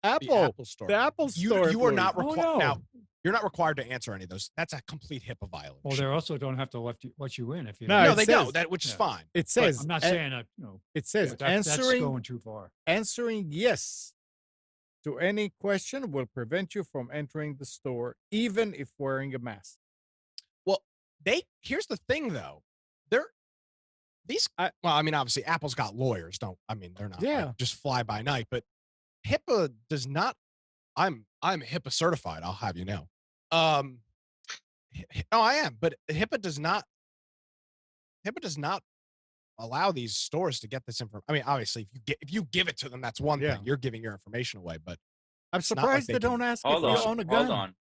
Apple. The Apple store. The Apple store. You are not employees. Oh, required. no. Now, you're not required to answer any of those. That's a complete HIPAA violation. Well, they also don't have to let you in if you. No, no, it they says- don't. That which is yeah. fine. It says, I'm not saying that. You know, it says that's answering going too far. answering yes to any question will prevent you from entering the store, even if wearing a mask. Well, here's the thing though. Well, I mean, obviously Apple's got lawyers, they're not Yeah. just fly by night, but HIPAA does not. I'm HIPAA certified, I'll have you know. No, I am, but HIPAA does not allow these stores to get this information. I mean, obviously if you give it to them, that's one Yeah. thing. You're giving your information away, but I'm It's not like surprised they they can- don't ask if Hold you on. own a gun. Hold on.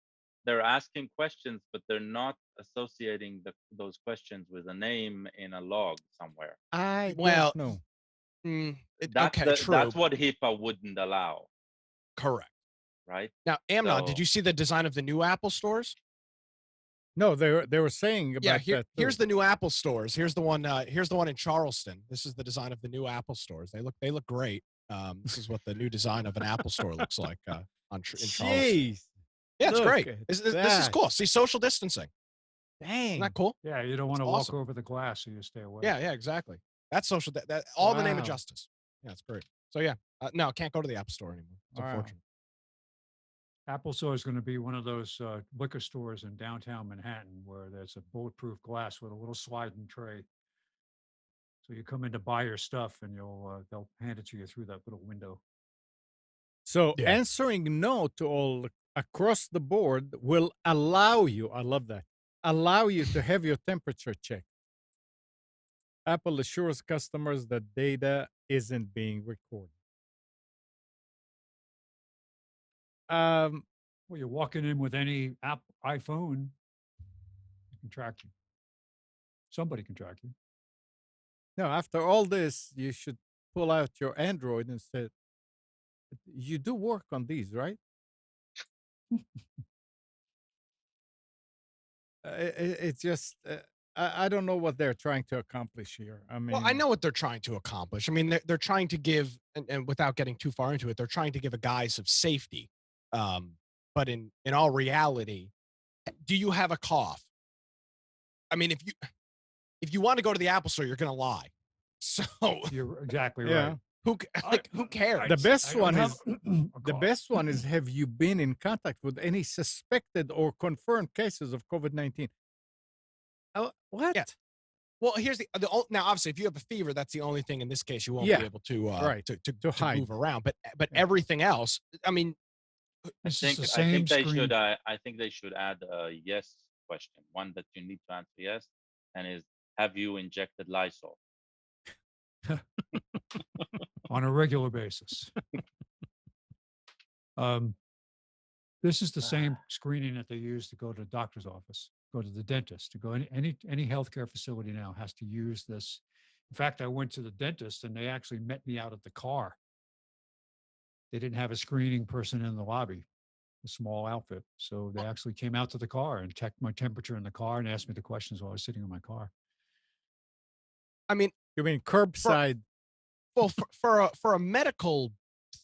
They're asking questions, but they're not associating those questions with a name in a log somewhere. I Well, don't know. That's okay, true. That's what HIPAA wouldn't allow, Correct. right? Now, Amnon, did So- you see the design of the new Apple stores? No, they were saying about Yeah, that. here's too. the new Apple stores. Here's the one. Here's the one in Charleston. This is the design of the new Apple stores. They look great. This is what the new design of an Apple store looks like in Charleston. Jeez. Yeah, it's look great. at This is that. cool. See, social distancing. Dang. Isn't that cool? Yeah, you don't want to It's walk awesome. over the glass, so you stay away. Yeah, exactly. That's social. That all in the name of Wow. justice. Yeah, it's great. So yeah, no, can't go to the App Store anymore. It's Wow. unfortunate. Apple Store is going to be one of those liquor stores in downtown Manhattan where there's a bulletproof glass with a little sliding tray. So you come in to buy your stuff, and they'll hand it to you through that little window. So Yeah. answering no to all across the board will allow you, I love that, allow you to have your temperature checked. Apple assures customers that data isn't being recorded. Well, you're walking in with any iPhone, you can track you. Somebody can track you. No, after all this, you should pull out your Android and say, you do work on these, right? It's just, I don't know what they're trying to accomplish here. I mean, Well, I know what they're trying to accomplish. I mean, they're trying to give, and without getting too far into it, they're trying to give a guise of safety. But in all reality, do you have a cough? I mean, if you want to go to the Apple Store, you're going to lie. So You're exactly yeah. right. who cares? The best I one don't is have a the cough. best one is, have you been in contact with any suspected or confirmed cases of COVID-19? Oh, what? Yeah. Well, here's now. Obviously, if you have a fever, that's the only thing in this case you won't Yeah, be able to right, to hide. move around. But Yeah. everything else, I mean, This I is the think same they screen. should. I think they should add a yes question, one that you need to answer yes, and is, have you injected Lysol? On a regular basis. This is the same screening that they use to go to the doctor's office, go to the dentist, to go any healthcare facility now has to use this. In fact, I went to the dentist and they actually met me out at the car. They didn't have a screening person in the lobby, a small outfit. So they actually came out to the car and checked my temperature in the car and asked me the questions while I was sitting in my car. I mean, You mean curbside? well, for a medical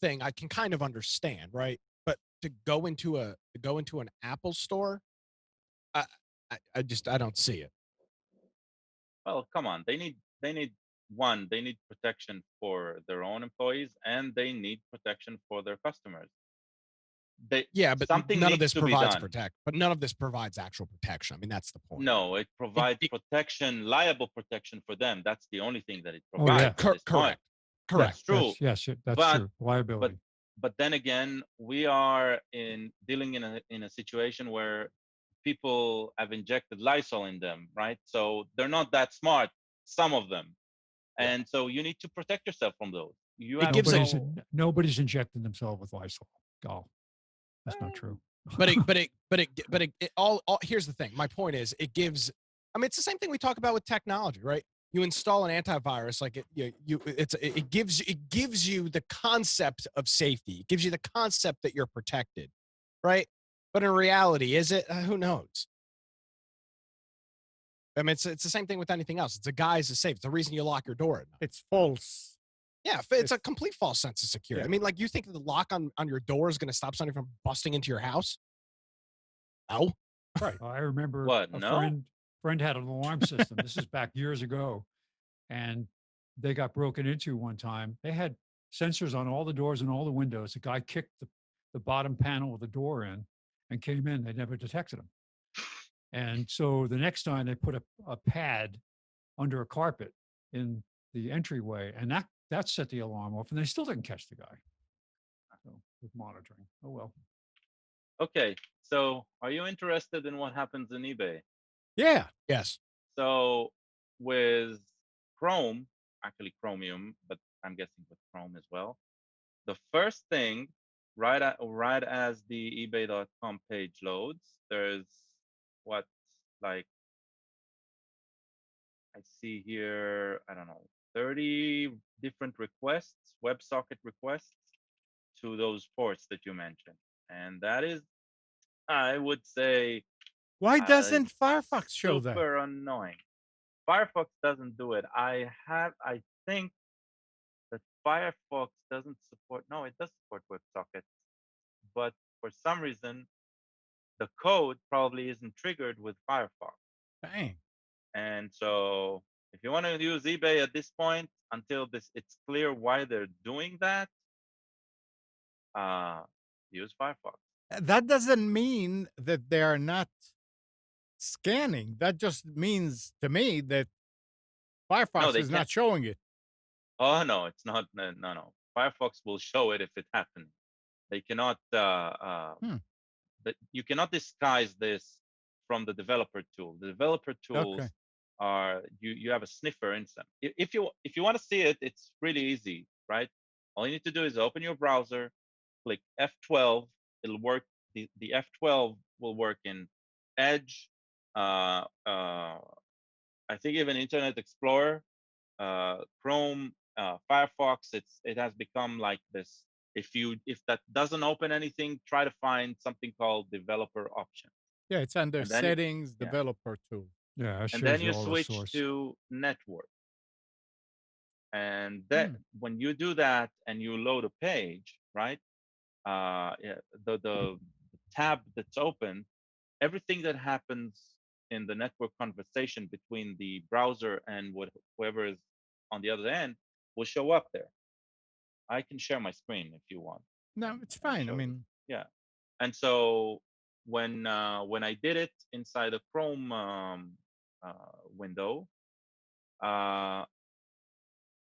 thing, I can kind of understand, right? But to go into an Apple store, I I don't see it. Well, come on. They need protection for their own employees, and they need protection for their customers. Yeah, but something none of needs this to be provides done. none of this provides actual protection. I mean, that's the point. No, it provides it- protection, liable protection for them. That's the only thing that it Oh, provides. yeah. at this point. Correct. That's true. Yes, that's But- true. Liability. But then again, we are dealing in a situation where people have injected Lysol in them, right? So they're not that smart, some of them, Yeah. and so you need to protect yourself from those. You It have gives no, Nobody's injecting themselves with Lysol. Oh, that's not true. But here's the thing. My point is, it gives. I mean, it's the same thing we talk about with technology, right? You install an antivirus, like it gives you the concept of safety. It gives you the concept that you're protected, right? But in reality, is it? Who knows? I mean, it's the same thing with anything else. It's a guise to safe. It's the reason you lock your door at night. It's false. Yeah, it's a complete false sense of security. Yeah. I mean, like, you think that the lock on your door is going to stop somebody from busting into your house? No. Right. I remember What, a no? friend had an alarm system. This is back years ago. And they got broken into one time. They had sensors on all the doors and all the windows. A guy kicked the bottom panel of the door in and came in. They never detected him. And so the next time they put a pad under a carpet in the entryway, and that set the alarm off, and they still didn't catch the guy. So with monitoring. Oh well. Okay, so are you interested in what happens in eBay? Yeah. Yes. So with Chrome, actually Chromium, but I'm guessing with Chrome as well. The first thing, right as the eBay.com page loads, there's what, like, I see here, I don't know, 30 different requests, WebSocket requests to those ports that you mentioned. And that is, I would say, Why it's doesn't Firefox show that? super annoying. Firefox doesn't do it. I think that Firefox doesn't support, no, it does support WebSockets, but for some reason, the code probably isn't triggered with Firefox. Dang. And so if you want to use eBay at this point, until it's clear why they're doing that, use Firefox. That doesn't mean that they are not scanning. That just means to me that Firefox they is not can't. showing it. Oh no, it's not. No. Firefox will show it if it happens. They cannot that you cannot disguise this from the developer tool. The developer tools Okay. are you have a sniffer in them. If you want to see it, it's really easy, right? All you need to do is open your browser, click F12. It'll work. The F12 will work in Edge. I think even Internet Explorer, Chrome, Firefox. It has become like this. If that doesn't open anything, try to find something called developer option, Yeah, it's under and then settings, yeah, developer tool. Yeah, it and shows then you you all the switch source. to network. And that when you do that and you load a page, right? Yeah, the tab that's open, everything that happens in the network conversation between the browser and whoever is on the other end will show up there. I can share my screen if you want No, it's and fine. I show you. mean, Yeah. And so when I did it inside a Chrome window, uh,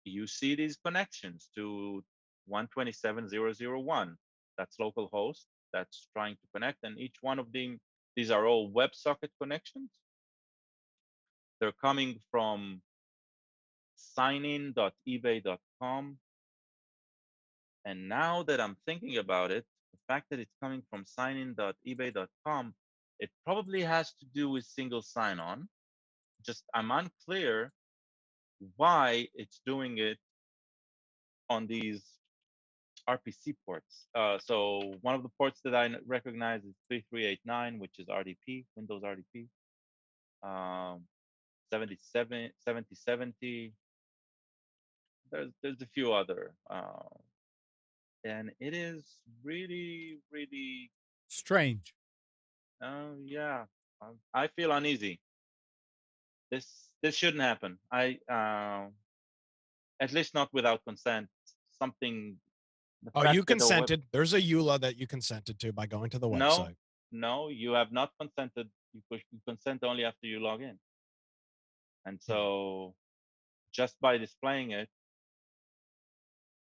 you see these connections to 127.0.0.1. That's localhost that's trying to connect, and each one of them, these are all WebSocket connections. They're coming from signin.ebay.com. And now that I'm thinking about it, the fact that it's coming from signin.ebay.com, it probably has to do with single sign-on. Just I'm unclear why it's doing it on these RPC ports. So one of the ports that I recognize is 3389, which is RDP, Windows RDP. 7070. There's a few other, and it is really, really, strange. yeah. I feel uneasy. This shouldn't happen. At least not without consent. Something. The Oh, fact you that the web. consented. There's a EULA that you consented to by going to the No, website. no, you have not consented. You consent only after you log in. And so, just by displaying it,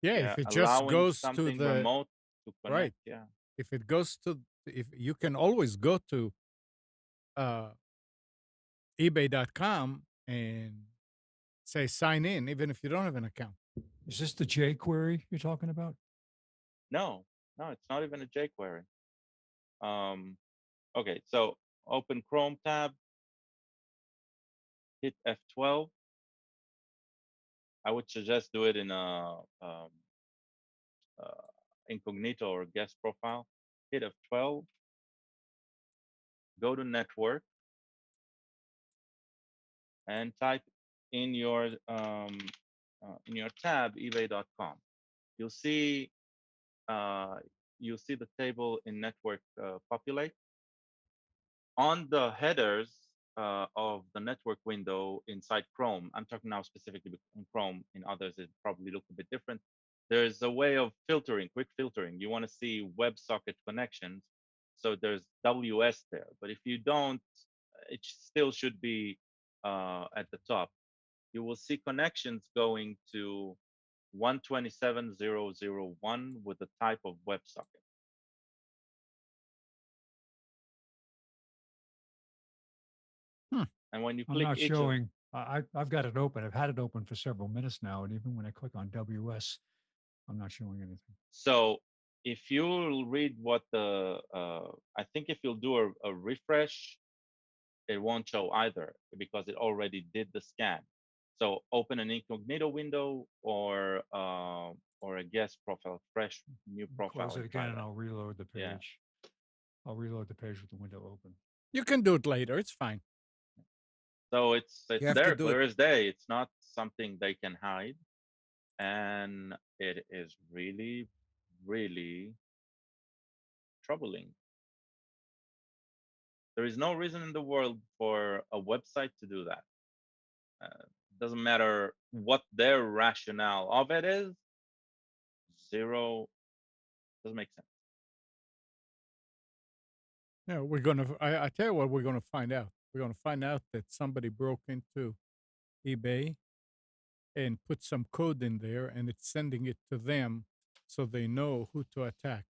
Yeah, yeah, if it just allowing goes to something the remote to right, connect, yeah. if it goes to, if you can always go to uh, eBay.com and say sign in, even if you don't have an account. Is this the jQuery you're talking about? No, no, it's not even a jQuery. Okay, so open Chrome tab, hit F12. I would suggest do it in a incognito or guest profile. Hit F12, go to network, and type in your tab ebay.com. You'll see the table in network populate. On the headers of the network window inside Chrome, I'm talking now specifically in Chrome. In others, it probably look a bit different. There's a way of filtering, quick filtering. You want to see WebSocket connections, so there's WS there. But if you don't, it still should be at the top. You will see connections going to 127.0.0.1 with the type of WebSocket. And when you I'm click not each of showing. I've got it open. I've had it open for several minutes now, and even when I click on WS, I'm not showing anything. so if you'll read what I think if you'll do a refresh, it won't show either because it already did the scan. So open an incognito window or a guest profile, fresh new profile. Close it And try again, and that. I'll reload the Yeah. page. I'll reload the page with the window open. You can do it later. It's fine. So it's You have to there, do clear it. as day. It's not something they can hide, and it is really, really troubling. There is no reason in the world for a website to do that. Doesn't matter what their rationale of it is. Zero doesn't make sense. Yeah, we're gonna. I tell you what, we're gonna find out. We're gonna find out that somebody broke into eBay and put some code in there, and it's sending it to them, so they know who to attack.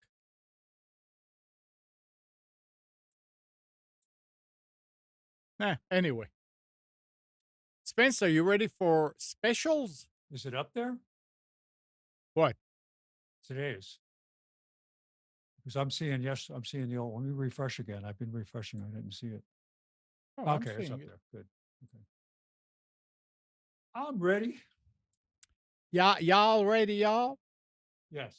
Anyway, Spencer, you ready for specials? Is it up there? What? Today's. Because I'm seeing, yes, I'm seeing the old. Let me refresh again. I've been refreshing. I didn't see it. Oh, I'm Okay, it's seeing up it. there. Good. Okay. I'm ready. Y'all ready, y'all? Yes.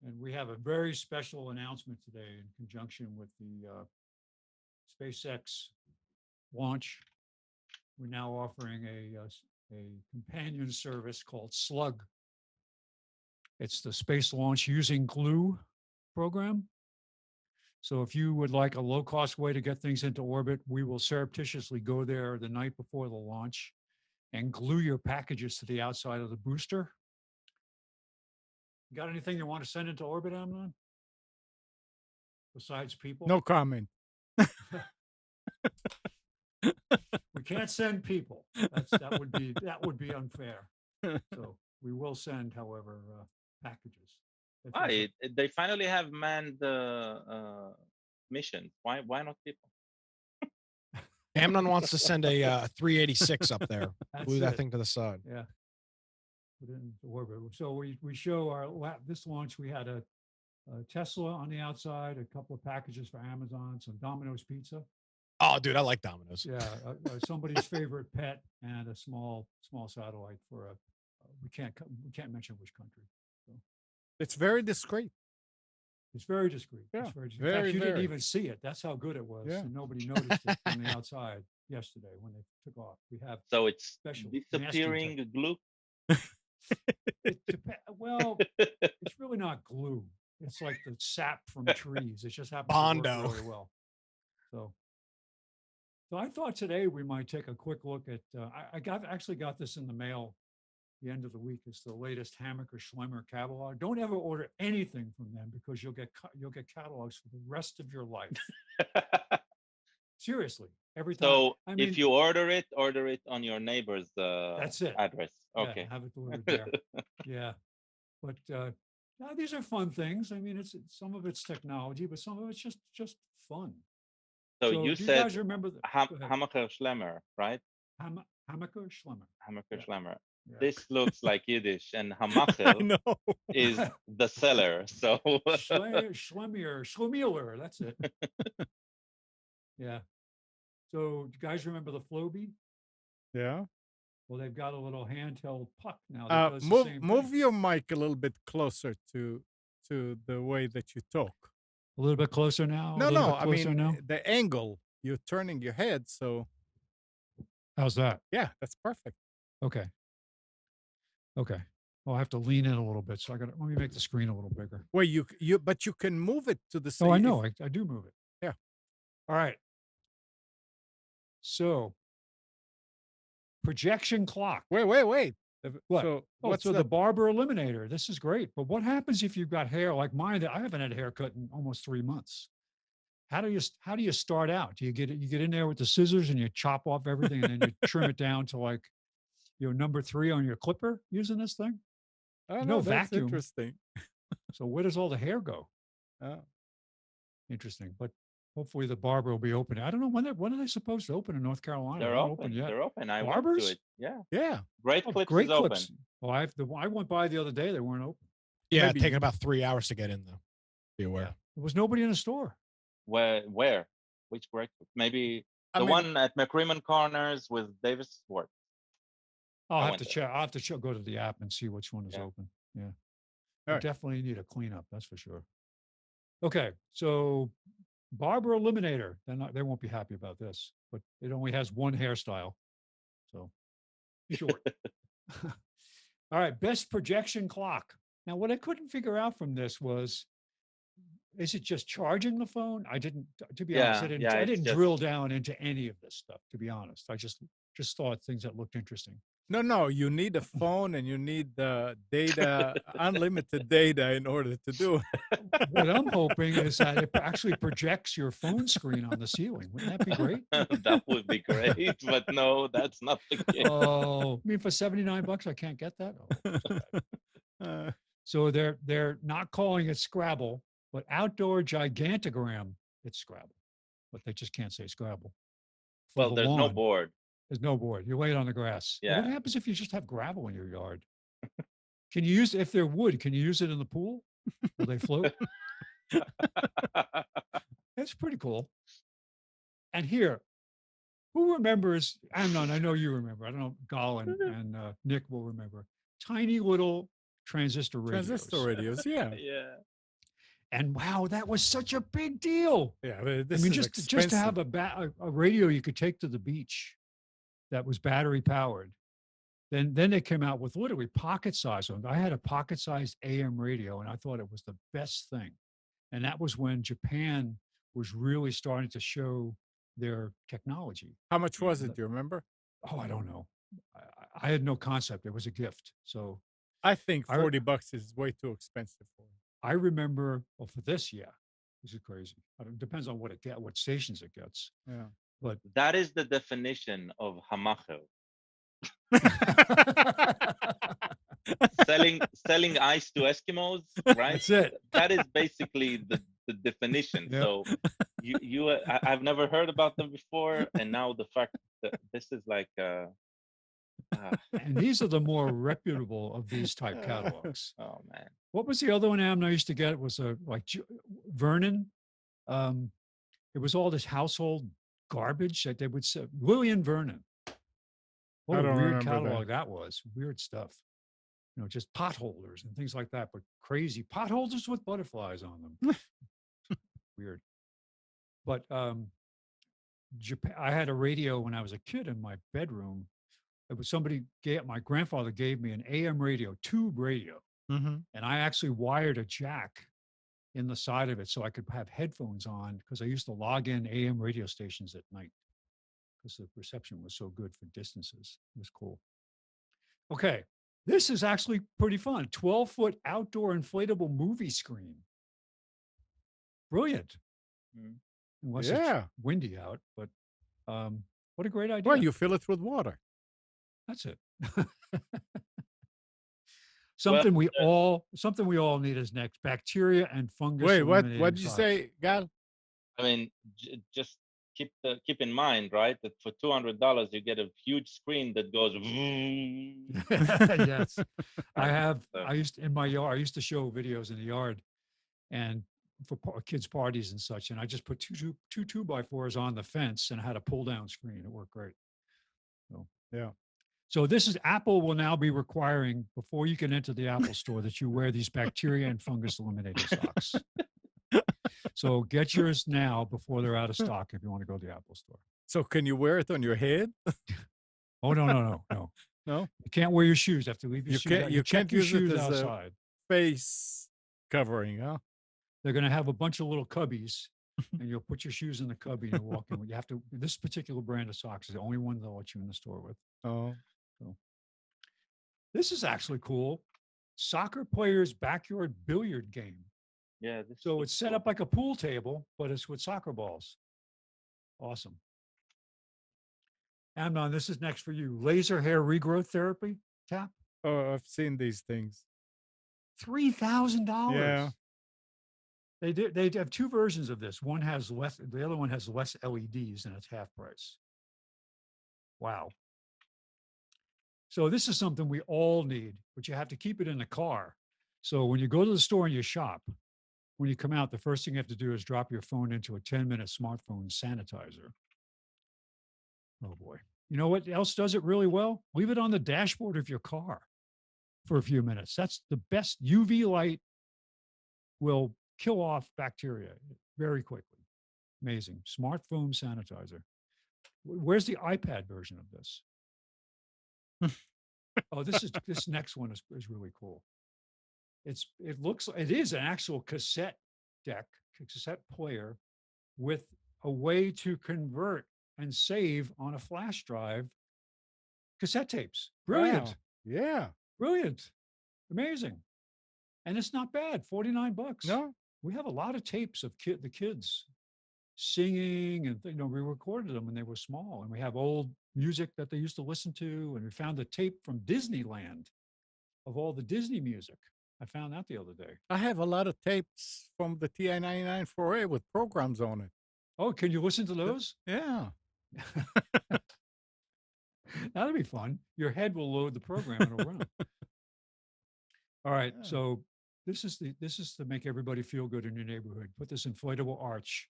And we have a very special announcement today in conjunction with the SpaceX launch. We're now offering a companion service called Slug. It's the Space Launch Using Glue program. So if you would like a low-cost way to get things into orbit, we will surreptitiously go there the night before the launch and glue your packages to the outside of the booster. You got anything you want to send into orbit, Amnon? Besides people? No comment. We can't send people. That would be unfair. So we will send, however, packages. They finally have manned missions. Why not people? Amnon wants to send a 386 up there. Glue that it. thing to the side. Yeah. Put it into orbit. So we show this launch. We had a Tesla on the outside, a couple of packages for Amazon, some Domino's pizza. Oh, dude, I like Domino's. Yeah, somebody's favorite pet, and a small satellite for we can't mention which country. So It's very discreet. it's very discreet. Yeah, It's very discreet. In fact, you didn't even see it. That's how good it was. Yeah. And nobody noticed it from the outside yesterday when they took off. We have So it's special disappearing glue. Well, it's really not glue. It's like the sap from trees. It just happens to Bondo. work really well. So I thought today we might take a quick look at. I actually got this in the mail. The end of the week. It's the latest Hammacher Schlemmer catalog. Don't ever order anything from them because you'll get catalogs for the rest of your life. Seriously, every time. So if you order it on your neighbor's that's it. address. Okay. Yeah, have it delivered there. Yeah, but no, these are fun things. I mean, it's some of it's technology, but some of it's just fun. So do you you said guys remember Hammacher Schlemmer, right? Hammacher Schlemmer. Hammacher Yeah. Schlemmer. Yeah. This looks like Yiddish, and I Hamachel know. is the seller. So Schlemmer, that's it. Yeah. So do you guys remember the Floby? Yeah. Well, they've got a little handheld puck now. That does the same Move thing. your mic a little bit closer to the way that you talk. A little bit closer now. No. I Closer mean now? the angle. You're turning your head, so How's that? yeah, that's perfect. Okay. Well, I have to lean in a little bit, so let me make the screen a little bigger. Well, but you can move it to the side. Oh, I know. I do move it. Yeah. All right. So, projection clock. Wait. What? So What's the barber eliminator? This is great. But what happens if you've got hair like mine? That I haven't had a haircut in almost 3 months. How do you start out? Do you get in there with the scissors and you chop off everything and then you trim it down to like number 3 on your clipper using this thing? Oh, no that's vacuum. interesting. So where does all the hair go? Oh. Interesting. But hopefully the barber will be open. I don't know when are they supposed to open in North Carolina? they're open. Yet. They're open. I went Barbers? to it. Yeah. Yeah. Great Clips Great is Clips. open. Well, I went by the other day. They weren't open. Yeah, Maybe- taking about 3 hours to get in though. Be aware. Yeah. There was nobody in the store. Where? Which Great Clips? Maybe I the mean- one at McCrimmon Corners with Davis Ward. I'll I have went to there. check. I'll have to go to the app and see which one is Yeah. open. Yeah. All We right. definitely need a cleanup. That's for sure. Okay. So barber eliminator. They won't be happy about this, but it only has one hairstyle. So short. All right. Best projection clock. Now, what I couldn't figure out from this was, is it just charging the phone? To be honest, I Yeah, it's didn't just- drill down into any of this stuff, to be honest. I just thought things that looked interesting. No, you need a phone and you need the data, unlimited data in order to do it. What I'm hoping is that it actually projects your phone screen on the ceiling. Wouldn't that be great? That would be great, but no, that's not the case. Oh, I mean, for $79, I can't get that. Oh, so bad. So they're not calling it Scrabble, but outdoor gigantogram. It's Scrabble, but they just can't say Scrabble. for Well, the there's no lawn. board. There's no board. You lay it on the grass. Well, what Yeah. happens if you just have gravel in your yard? Can you use, if they're wood, can you use it in the pool? Will they float? That's pretty cool. And here, who remembers, Amnon, I know you remember. I don't know, Colin and Nick will remember. Tiny little transistor radios. Transistor radios, yeah. Yeah. And wow, that was such a big deal. Yeah, but I this mean, is just to have expensive. a radio you could take to the beach that was battery powered. Then they came out with literally pocket size ones. I had a pocket sized AM radio, and I thought it was the best thing. And that was when Japan was really starting to show their technology. How much was it? Do you remember? Oh, I don't know. I had no concept. It was a gift. So I think $40 is way too expensive for it. I remember, well, for this, yeah, this is crazy. It depends on what stations it gets. Yeah. But That is the definition of hamacho. selling ice to Eskimos, right? That's it. That is basically the definition. Yep. So I've never heard about them before, and now the fact that this is like and these are the more reputable of these type catalogs. oh man. What was the other one, Am, I used to get? It was Vernon. It was all this household garbage that they would say. William Vernon. What I a don't weird remember catalog that was. Weird stuff. You know, just potholders and things like that, but crazy potholders with butterflies on them. Weird. But Japan, I had a radio when I was a kid in my bedroom. It was my grandfather gave me an AM radio, tube radio. Mm-hmm. And I actually wired a jack in the side of it so I could have headphones on because I used to log in AM radio stations at night because the reception was so good for distances. It was cool. Okay, this is actually pretty fun. 12-foot outdoor inflatable movie screen. Brilliant. Unless it's windy out, but what a great idea. Well, you fill it with water. That's it. Something we all need is next. Bacteria and fungus. Wait, what did you say, Gal? I mean, just keep in mind, right, that for $200 you get a huge screen that goes. Yes, I used to show videos in the yard, and for kids' parties and such, and I just put two 2x4s on the fence and I had a pull down screen. It worked great. So yeah. So Apple will now be requiring, before you can enter the Apple store, that you wear these bacteria and fungus eliminating socks. So get yours now before they're out of stock if you want to go to the Apple store. So can you wear it on your head? Oh, no. No? You can't wear your shoes. You have to leave your shoes. You can't use your shoes it as outside. A face covering, huh? They're going to have a bunch of little cubbies, and you'll put your shoes in the cubby and walk in. You have to. This particular brand of socks is the only one they'll let you in the store with. Oh. So, this is actually cool. Soccer players' backyard billiard game. Yeah. So it's set up like a pool table, but it's with soccer balls. Awesome. Amnon, this is next for you. Laser hair regrowth therapy, Cap. Oh, I've seen these things. $3,000. Yeah. They have two versions of this. One has less, the other one has less LEDs and it's half price. Wow. So this is something we all need, but you have to keep it in the car. So when you go to the store and you shop, when you come out, the first thing you have to do is drop your phone into a 10-minute smartphone sanitizer. Oh boy. You know what else does it really well? Leave it on the dashboard of your car for a few minutes. That's the best. UV light will kill off bacteria very quickly. Amazing. Smartphone sanitizer. Where's the iPad version of this? Oh, this next one is really cool. It is an actual cassette deck, cassette player with a way to convert and save on a flash drive cassette tapes. Brilliant. Wow. Yeah. Brilliant. Amazing. And it's not bad. $49. No. We have a lot of tapes of the kids singing, and we recorded them when they were small, and we have old music that they used to listen to, and we found a tape from Disneyland of all the Disney music. I found that the other day. I have a lot of tapes from the TI-99 4A with programs on it. Oh, can you listen to those? Yeah. That'll be fun. Your head will load the program and it'll run. All right. Yeah. So this is to make everybody feel good in your neighborhood. Put this inflatable arch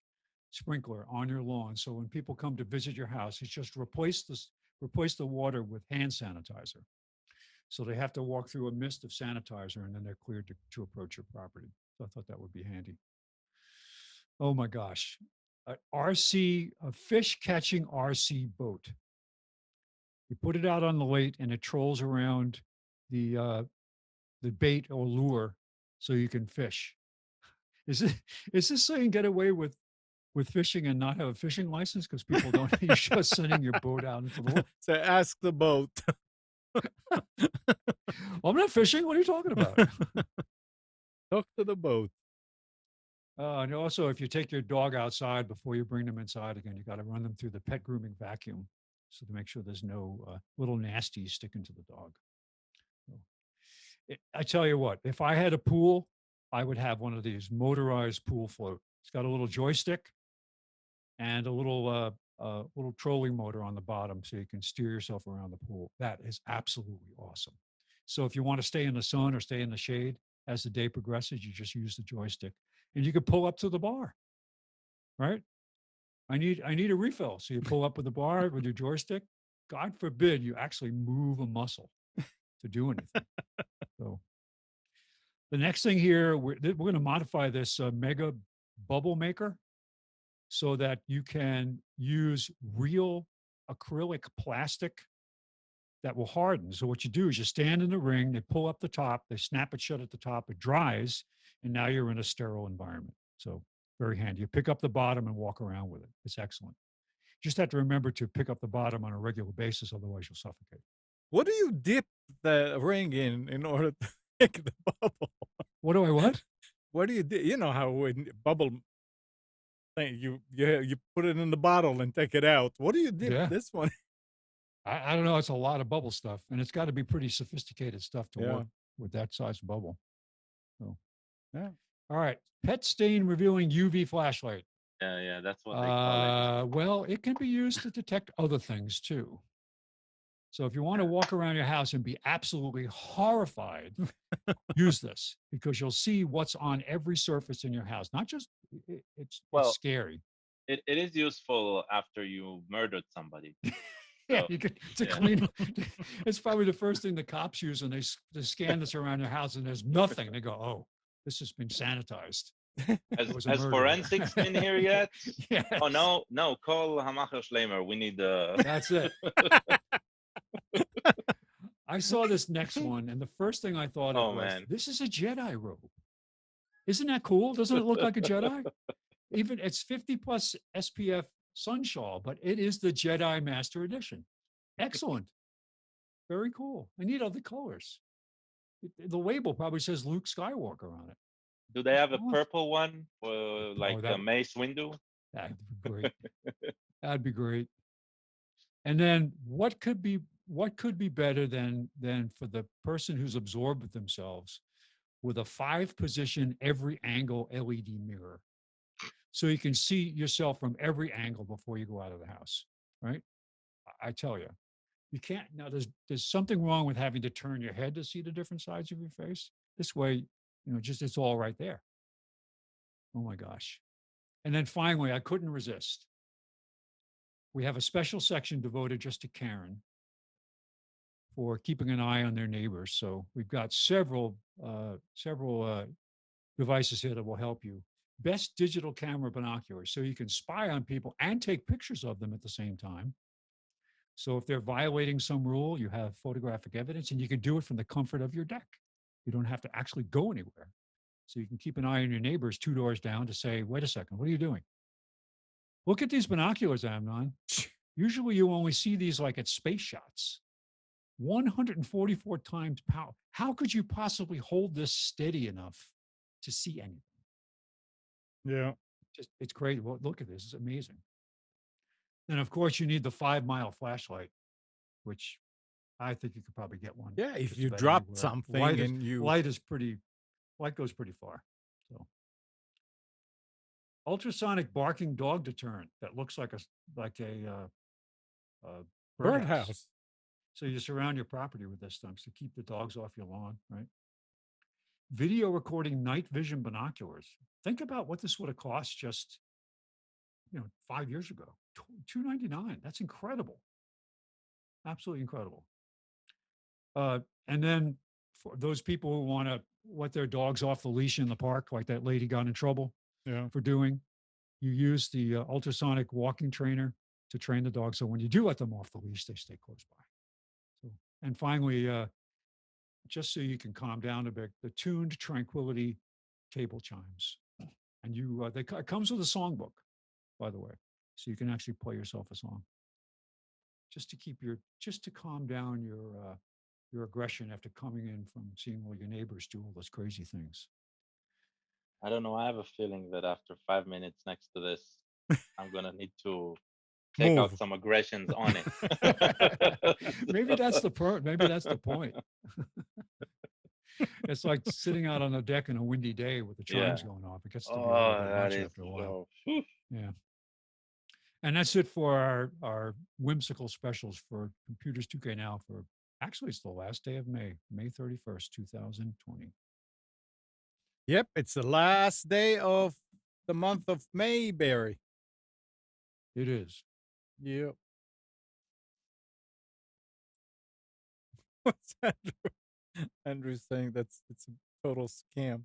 sprinkler on your lawn. So when people come to visit your house, it's just replace the water with hand sanitizer. So they have to walk through a mist of sanitizer and then they're cleared to approach your property. So I thought that would be handy. Oh my gosh. A fish catching RC boat. You put it out on the lake and it trolls around the bait or lure so you can fish. Is this so you can get away with fishing and not have a fishing license because people don't you're just sending your boat out into the water? So ask the boat. I'm not fishing. What are you talking about? Talk to the boat. And also, if you take your dog outside before you bring them inside again, you got to run them through the pet grooming vacuum so to make sure there's no little nasties sticking to the dog. So, I tell you what, if I had a pool, I would have one of these motorized pool float. It's got a little joystick and a little trolling motor on the bottom so you can steer yourself around the pool. That is absolutely awesome. So if you want to stay in the sun or stay in the shade as the day progresses, you just use the joystick and you can pull up to the bar, right? I need a refill. So you pull up with the bar with your joystick. God forbid you actually move a muscle to do anything. So the next thing here, we're going to modify this mega bubble maker so that you can use real acrylic plastic that will harden. So what you do is you stand in the ring, they pull up the top, they snap it shut at the top, it dries, and now you're in a sterile environment. So very handy. You pick up the bottom and walk around with it. It's excellent. You just have to remember to pick up the bottom on a regular basis, otherwise you'll suffocate. What do you dip the ring in order to make the bubble? What do I what? What do you do? You know how when bubble thing, you put it in the bottle and take it out. What do you dip this one? I don't know. It's a lot of bubble stuff, and it's got to be pretty sophisticated stuff to work with that size bubble. So, yeah. All right. Pet stain revealing UV flashlight. Yeah, that's what they call it. Well, it can be used to detect other things too. So if you want to walk around your house and be absolutely horrified, use this because you'll see what's on every surface in your house. Not just it's scary. It is useful after you murdered somebody. Yeah, you could clean. It's probably the first thing the cops use when they scan this around your house and there's nothing. They go, "Oh, this has been sanitized." Has forensics been here yet? Yes. Oh no! Call Hamacher Schlemer. We need the. That's it. I saw this next one, and the first thing I thought of was, "This is a Jedi robe." Isn't that cool? Doesn't it look like a Jedi? Even it's 50 plus SPF sun shawl, but it is the Jedi Master Edition. Excellent. Very cool. I need other colors. The label probably says Luke Skywalker on it. Do they have a purple one for like the Mace Windu? That'd be great. That'd be great. And then what could be better than for the person who's absorbed with themselves with a 5-position every angle LED mirror? So you can see yourself from every angle before you go out of the house, right? I tell you, you can't. Now, there's something wrong with having to turn your head to see the different sides of your face. This way, it's all right there. Oh my gosh. And then finally, I couldn't resist. We have a special section devoted just to Karen for keeping an eye on their neighbors. So we've got several devices here that will help you. Best digital camera binoculars, so you can spy on people and take pictures of them at the same time. So if they're violating some rule, you have photographic evidence, and you can do it from the comfort of your deck. You don't have to actually go anywhere. So you can keep an eye on your neighbors 2 doors down to say, wait a second, what are you doing? Look at these binoculars, Amnon. Usually you only see these like at space shots. 144 times power. How could you possibly hold this steady enough to see anything? Yeah. It's great. Well, look at this. It's amazing. And of course, you need the 5-mile flashlight, which I think you could probably get one. Yeah, if you drop something light goes pretty far. So ultrasonic barking dog deterrent that looks like a birdhouse. So you surround your property with this stuff to keep the dogs off your lawn, right? Video recording night vision binoculars. Think about what this would have cost just, 5 years ago. $299. That's incredible. Absolutely incredible. And then for those people who want to let their dogs off the leash in the park, like that lady got in trouble for doing, you use the ultrasonic walking trainer to train the dog. So when you do let them off the leash, they stay close by. So, and finally, just so you can calm down a bit, the tuned tranquility table chimes. And it comes with a songbook, by the way. So you can actually play yourself a song. Just to calm down your aggression after coming in from seeing all your neighbors do all those crazy things. I don't know. I have a feeling that after 5 minutes next to this, I'm gonna need to take out some aggressions on it. Maybe that's the point. It's like sitting out on the deck on a windy day with the chimes going off. It gets to be a little bit much after a while. Yeah. And that's it for our whimsical specials for Computers 2K Now for actually it's the last day of May 31st, 2020. Yep, it's the last day of the month of May, Barry. It is. Yep. What's Andrew? Andrew's saying it's a total scam.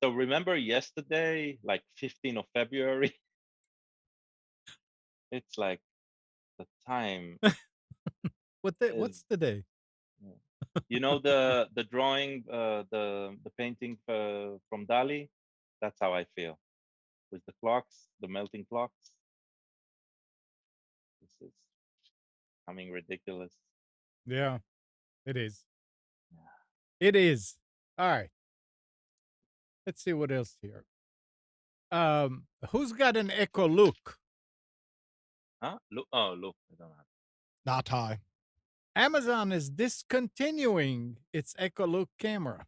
So remember yesterday, like 15th of February? It's like the time. What's the day? You know the drawing, the painting from Dali? That's how I feel. With the clocks, the melting clocks. This is becoming ridiculous. Yeah, it is. It is. All right. Let's see what else here. Who's got an Echo Look? Huh? Look, I don't have. Not high. Amazon is discontinuing its Echo Look camera,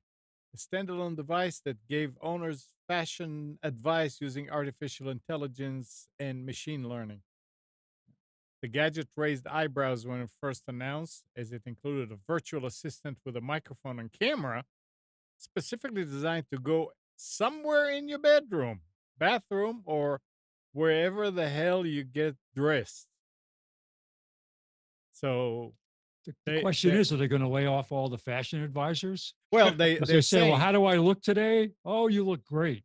a standalone device that gave owners fashion advice using artificial intelligence and machine learning. The gadget raised eyebrows when it first announced, as it included a virtual assistant with a microphone and camera, specifically designed to go somewhere in your bedroom, bathroom, or wherever the hell you get dressed. So the question is, are they going to lay off all the fashion advisors? Well, they say, well, how do I look today? Oh, you look great.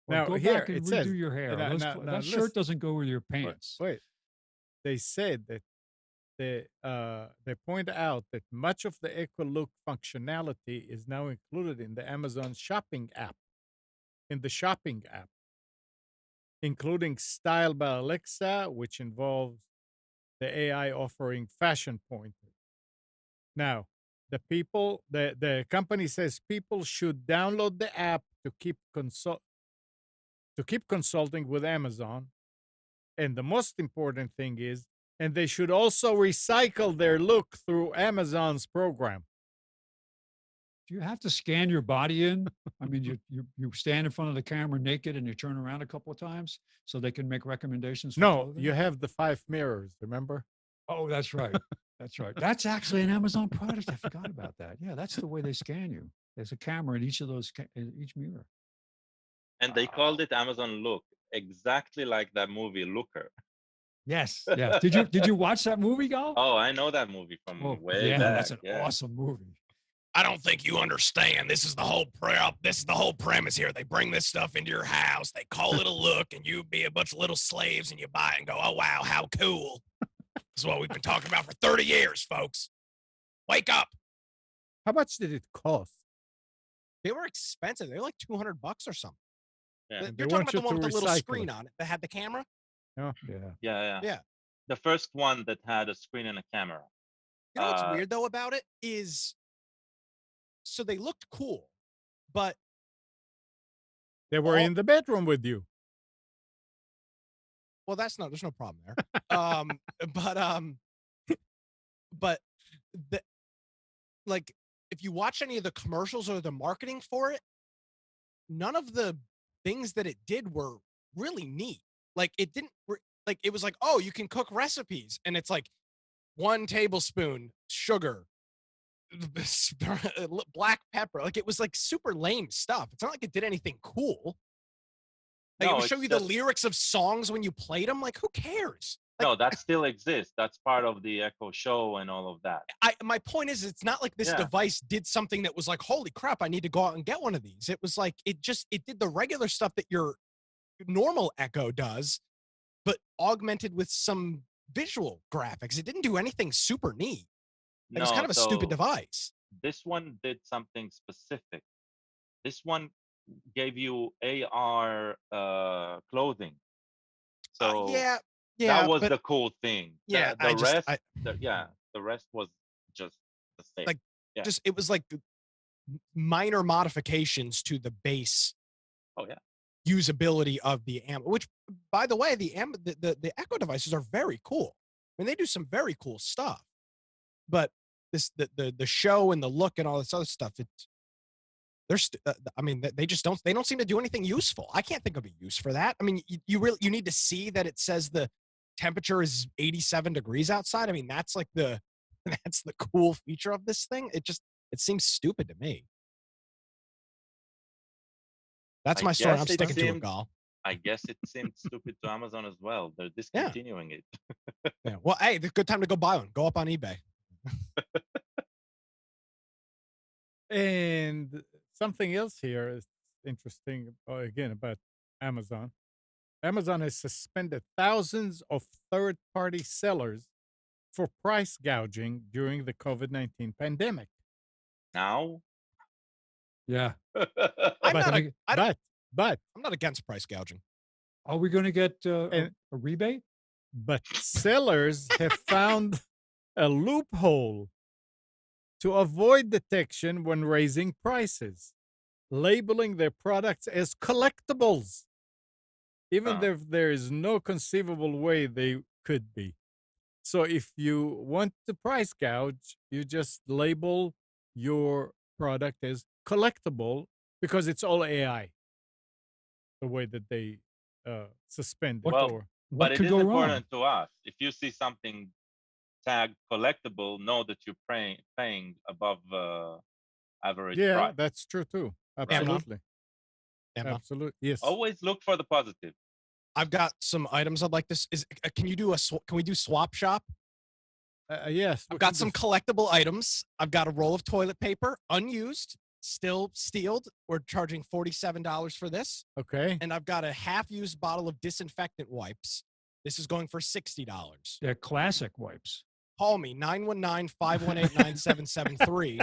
Well, now go here back and it redo says, your hair. That shirt listen, doesn't go with your pants. Wait. They said that they point out that much of the Echo Look functionality is now included in the Amazon shopping app, including Style by Alexa, which involves the AI offering Fashion Pointer. Now, the company says people should download the app to keep consulting with Amazon, and the most important thing is, and they should also recycle their look through Amazon's program. Do you have to scan your body in? I mean, you stand in front of the camera naked and you turn around a couple of times so they can make recommendations for clothing? You have the 5 mirrors, remember? Oh, that's right. That's right. That's actually an Amazon product. I forgot about that. Yeah, that's the way they scan you. There's a camera in each of those, in each mirror. And they called it Amazon Look, exactly like that movie Looker. Yes. Did you watch that movie, Gal? Oh, I know that movie from way back. That's an awesome movie. I don't think you understand. This is the whole premise here. They bring this stuff into your house. They call it a look, and you be a bunch of little slaves, and you buy it and go, oh, wow, how cool. This is what we've been talking about for 30 years, folks. Wake up. How much did it cost? They were expensive. They were like $200 or something. Yeah. You're talking about the one with the little screen on it that had the camera? Yeah. The first one that had a screen and a camera. You know what's weird, though, about it is, so they looked cool, but they were in the bedroom with you. Well, there's no problem there. But like, if you watch any of the commercials or the marketing for it, none of the things that it did were really neat. Like it didn't like it was like, oh, you can cook recipes, and it's like 1 tablespoon sugar, black pepper. Like it was like super lame stuff. It's not like it did anything cool. Like it No, would show it's you the just lyrics of songs when you played them. Like who cares? Like no, that still exists. That's part of the Echo Show and all of that. my point is, it's not like this Yeah. device did something that was like, holy crap, I need to go out and get one of these. It was like it did the regular stuff that your normal Echo does, but augmented with some visual graphics. It didn't do anything super neat. It was kind No, of a stupid so device. this one did something specific. This one gave you AR clothing. So Yeah, that was but the cool thing. yeah, The rest, I the rest was just the same. like Yeah. just it was like minor modifications to the base Oh yeah. usability of the which by the way, the Echo devices are very cool. I mean, they do some very cool stuff. But the show and the look and all this other stuff, I mean, they just don't seem to do anything useful. I can't think of a use for that. I mean, you need to see that it says the temperature is 87 degrees outside. I mean, that's like that's the cool feature of this thing. It seems stupid to me. That's I my story. I'm guess it sticking to it, seemed- Gal. I guess it seemed stupid to Amazon as well. They're discontinuing it. Yeah. Well, hey, it's a good time to go buy one. Go up on eBay. And something else here is interesting, again, about Amazon. Amazon has suspended thousands of third-party sellers for price gouging during the COVID-19 pandemic. Now, Yeah. I'm But- not a- I don't- But I'm not against price gouging. Are we going to get And- a rebate? sellers have found a loophole to avoid detection when raising prices, labeling their products as collectibles, even Huh. if there is no conceivable way they could be. So if you want to price gouge, you just label your product as collectible because it's all AI. The way that they suspend it. Well, or What but it could is go important wrong? to us. If you see something tagged collectible, know that you're paying above average yeah, price. that's true too. Absolutely. Amnon. Absolutely. Yes. Always look for the positive. I've got some items I'd like this. Can you do can we do swap shop? Yes. we I've got can some do- collectible items. I've got a roll of toilet paper, unused, still sealed. We're charging $47 for this. Okay. And I've got a half-used bottle of disinfectant wipes. This is going for $60. They're classic wipes. Call me 919-518-9773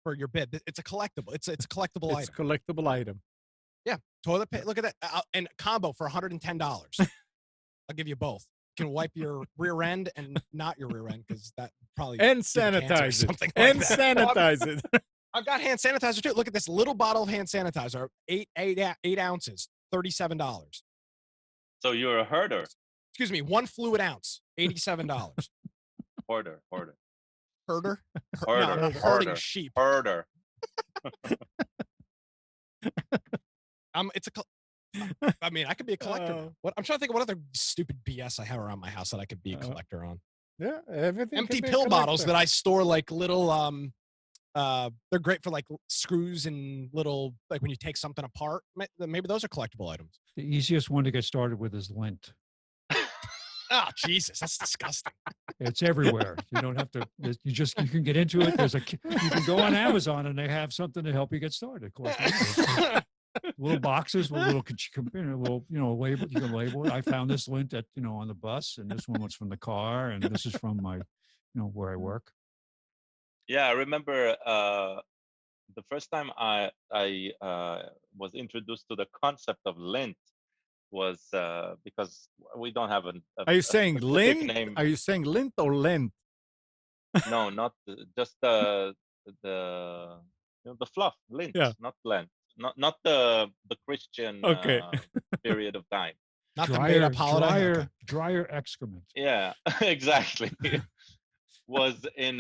for your bid. It's a collectible. It's a collectible It's a item. collectible item. Yeah, toilet paper. Look at that. And combo for $110. I'll give you both. You can wipe your rear end and not your rear end because that probably And gives you cancer or sanitize it. something like And that. sanitize it. I've got hand sanitizer too. Look at this little bottle of hand sanitizer, eight ounces, $37. So you're a herder, Excuse me, 1 fluid ounce, $87. hoarder, Herder? Herder. No, I'm not herding Herder. sheep. herder. It's I mean, I could be a collector. now. What I'm trying to think of what other stupid BS I have around my house that I could be a collector on. Yeah, everything. Empty pill bottles that I store like little they're great for like screws and little like when you take something apart. Maybe those are collectible items. The easiest one to get started with is lint. Oh, Jesus, that's disgusting. It's everywhere. You don't have to. You can get into it. You can go on Amazon and they have something to help you get started. Little boxes with little label. You can label it. I found this lint on the bus, and this one was from the car, and this is from my where I work. Yeah, I remember the first time I was introduced to the concept of lint was because we don't have Are you saying specific lint? name. Are you saying lint or lint? No, not just the fluff lint, Yeah. not lint, not the Christian Okay. period of time. Not the made up holiday. Okay. Drier excrement. Yeah, exactly. Was in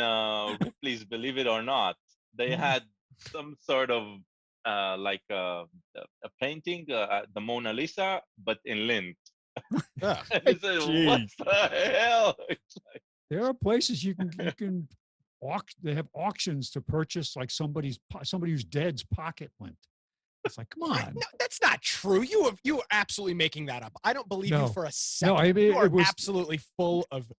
Ripley's Believe It or Not. They had some sort of like a painting, the Mona Lisa, but in lint. Ugh. It's like, what Jeez. the hell? It's like, There are places you can they have auctions to purchase like somebody who's dead's pocket lint. It's like, come on. No, that's not true. You are absolutely making that up. I don't believe you No. for a No, second. I mean, You are it was absolutely full of.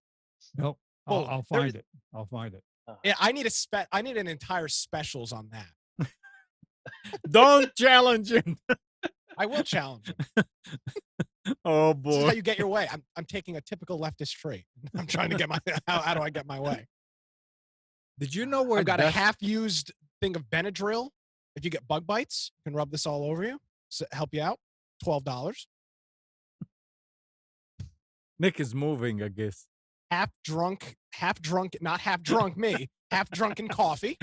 no. Full. I'll There find is- it. I'll find it. Yeah, I need an entire specials on that. Don't challenge him. I will challenge him. Oh This is how boy. you get your way. I'm taking a typical leftist trait. I'm trying to get my. How do I get my way? Did you know where I've got a dust- half-used thing of Benadryl. If you get bug bites, you can rub this all over you. Help you out. $12. Nick is moving, I guess. Half drunk, not half drunk me, half drunken coffee.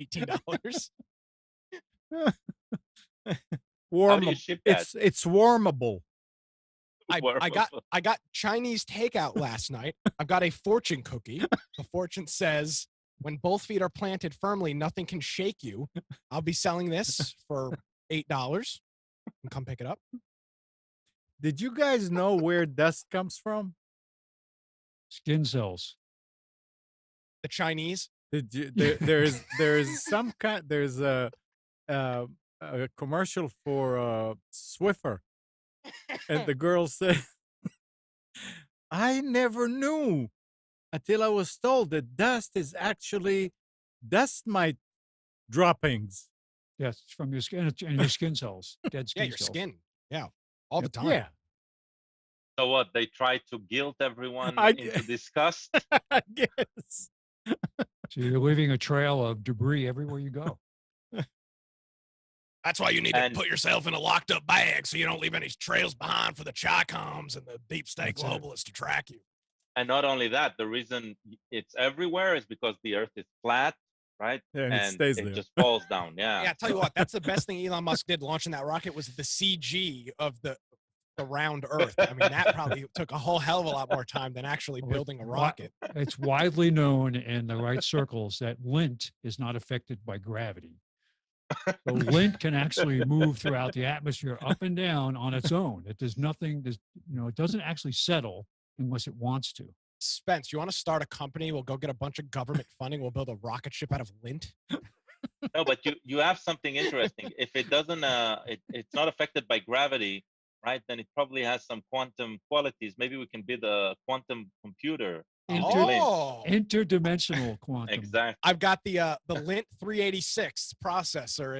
$18. how Warm. do you ship that? It's warmable. I got Chinese takeout last night. I've got a fortune cookie. The fortune says, when both feet are planted firmly, nothing can shake you. I'll be selling this for $8. And come pick it up. Did you guys know where dust comes from? Skin cells. The Chinese. Did you, there's some kind there's a commercial for Swiffer, and the girl said, "I never knew until I was told that dust is actually dust mite droppings." Yes, it's from your skin and your skin cells. Dead skin Yeah, your cells. skin. Yeah, all the Yep. time. Yeah, So what? They try to guilt everyone I- into disgust. I guess. So you're leaving a trail of debris everywhere you go. That's why you need And- to put yourself in a locked up bag so you don't leave any trails behind for the Chi-Coms and the deep state That's it. globalists to track you. And not only that, the reason it's everywhere is because the Earth is flat, right? Yeah, and it stays there. just falls down. Yeah. Yeah, I tell you what, that's the best thing Elon Musk did launching that rocket was the CG of the round Earth. I mean, that probably took a whole hell of a lot more time than actually Well, building a wha- rocket. It's widely known in the right circles that lint is not affected by gravity. So lint can actually move throughout the atmosphere up and down on its own. It does nothing. It doesn't actually settle unless it wants to. Spence, you want to start a company? We'll go get a bunch of government funding. We'll build a rocket ship out of lint. No, but you have something interesting. If it doesn't, it's not affected by gravity, right? Then it probably has some quantum qualities. Maybe we can build a quantum computer. out of lint. Oh, Interdimensional quantum. Exactly. I've got the Lint 386 processor.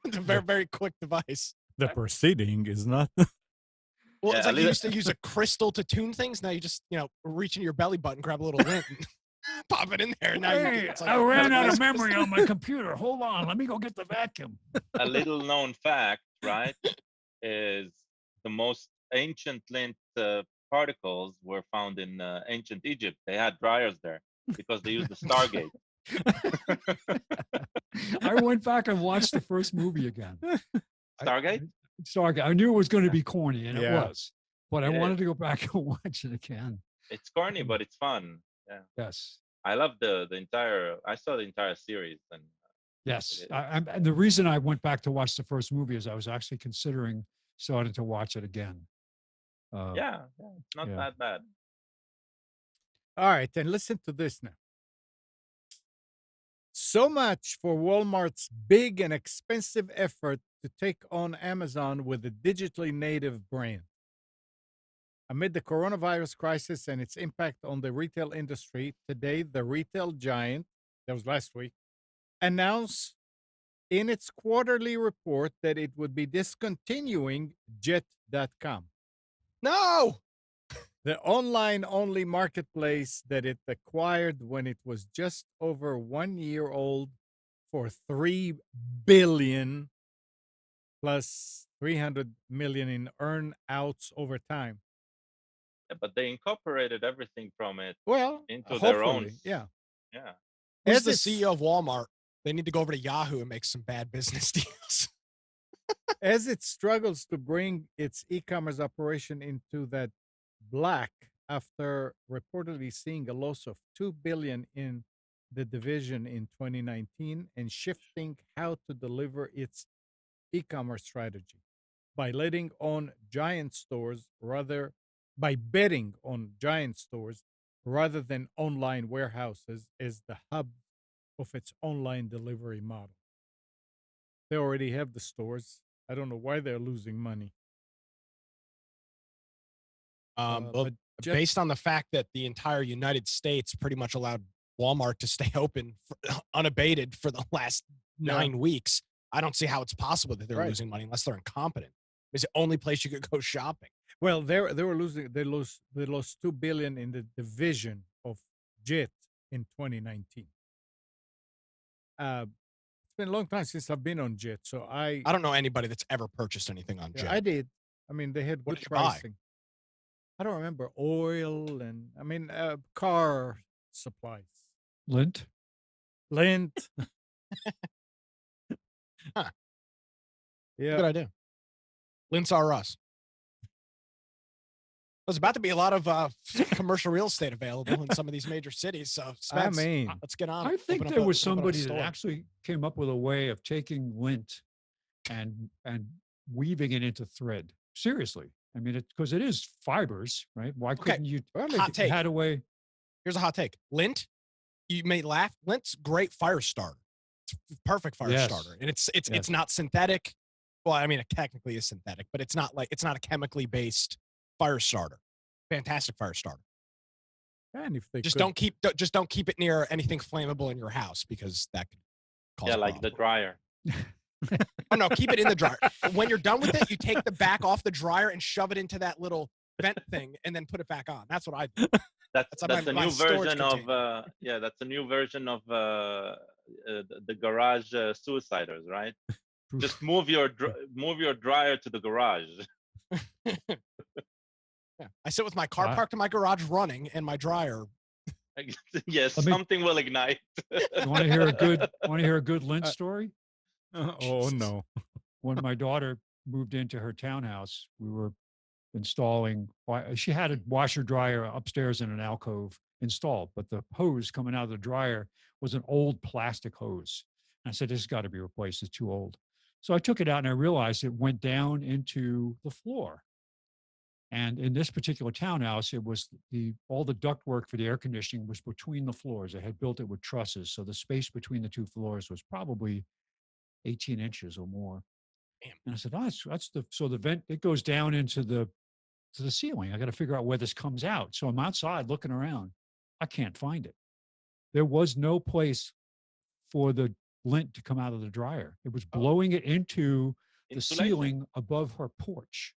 It's a very, very quick device. The proceeding is not. Well, it's Yeah, like you used to use a crystal to tune things. Now you just, reach in your belly button, grab a little lint, and pop it in there. Now it's like I a ran out nice of memory crystal. on my computer. Hold on. Let me go get the vacuum. A little known fact, right, is the most ancient lint particles were found in ancient Egypt. They had dryers there because they used the Stargate. I went back and watched the first movie again. Stargate? Stargate. I knew it was going to be corny, and it Yeah. was. But I It wanted to go back and watch it again. It's corny, but it's fun. Yeah, Yes. I love the entire. I saw the entire series, and Yes. It And the reason I went back to watch the first movie is I was actually considering starting to watch it again. yeah, it's not yeah. that bad. All right, and listen to this now. So much for Walmart's big and expensive effort to take on Amazon with a digitally native brand. Amid the coronavirus crisis and its impact on the retail industry, today the retail giant, that was last week, announced in its quarterly report that it would be discontinuing Jet.com, No. the online-only marketplace that it acquired when it was just over 1 year old for $3 billion plus 300 million in earn-outs over time. Yeah, but they incorporated everything from it Well, into their own. hopefully, yeah. Yeah, Who's As the it's- CEO of Walmart? They need to go over to Yahoo and make some bad business deals. As it struggles to bring its e-commerce operation into that black after reportedly seeing a loss of $2 billion in the division in 2019 and shifting how to deliver its e-commerce strategy. by letting on giant stores rather by betting on giant stores rather than online warehouses as the hub of its online delivery model. They already have the stores. I don't know why they're losing money. Well, but Jet, based on the fact that the entire United States pretty much allowed Walmart to stay open unabated for the last 9 weeks, I don't see how it's possible that they're losing money unless they're incompetent. It's the only place you could go shopping. well, they were losing. They lost $2 billion in the division of Jet in 2019. It's been a long time since I've been on Jet, so I don't know anybody that's ever purchased anything on Jet. I did. I mean, they had What good did you buy? pricing. I don't remember oil and car supplies. Lint. Huh. Yeah. Good idea. Lints are us. There's about to be a lot of commercial real estate available in some of these major cities. So Spence, let's get on. I think there was somebody that actually came up with a way of taking lint and weaving it into thread. Seriously. I mean, because it is fibers, right? Why couldn't you hot take. had a way? Here's a hot take. Lint, you may laugh. Lint's great fire starter. It's perfect fire starter. And it's not synthetic. Well, I mean, it technically is synthetic, but it's not a chemically based fire starter. Fantastic fire starter. And if they don't keep it near anything flammable in your house because that could cause like the dryer. Oh no, keep it in the dryer. When you're done with it, you take the back off the dryer and shove it into that little vent thing and then put it back on. That's what I do. That's a new version of that's a new version of the garage suiciders, right? Just move your dryer to the garage. Yeah. I sit with my car parked in my garage running and my dryer. Yes, something will ignite. You want to hear a good lint story? Oh no. When my daughter moved into her townhouse, we were installing, she had a washer dryer upstairs in an alcove installed, but the hose coming out of the dryer was an old plastic hose. And I said, this has got to be replaced. It's too old. So I took it out and I realized it went down into the floor. And in this particular townhouse, it was all the ductwork for the air conditioning was between the floors. They had built it with trusses. So the space between the two floors was probably 18 inches or more. Damn. And I said, so the vent, it goes down into the ceiling. I got to figure out where this comes out. So I'm outside looking around. I can't find it. There was no place for the lint to come out of the dryer. It was blowing it into the ceiling above her porch.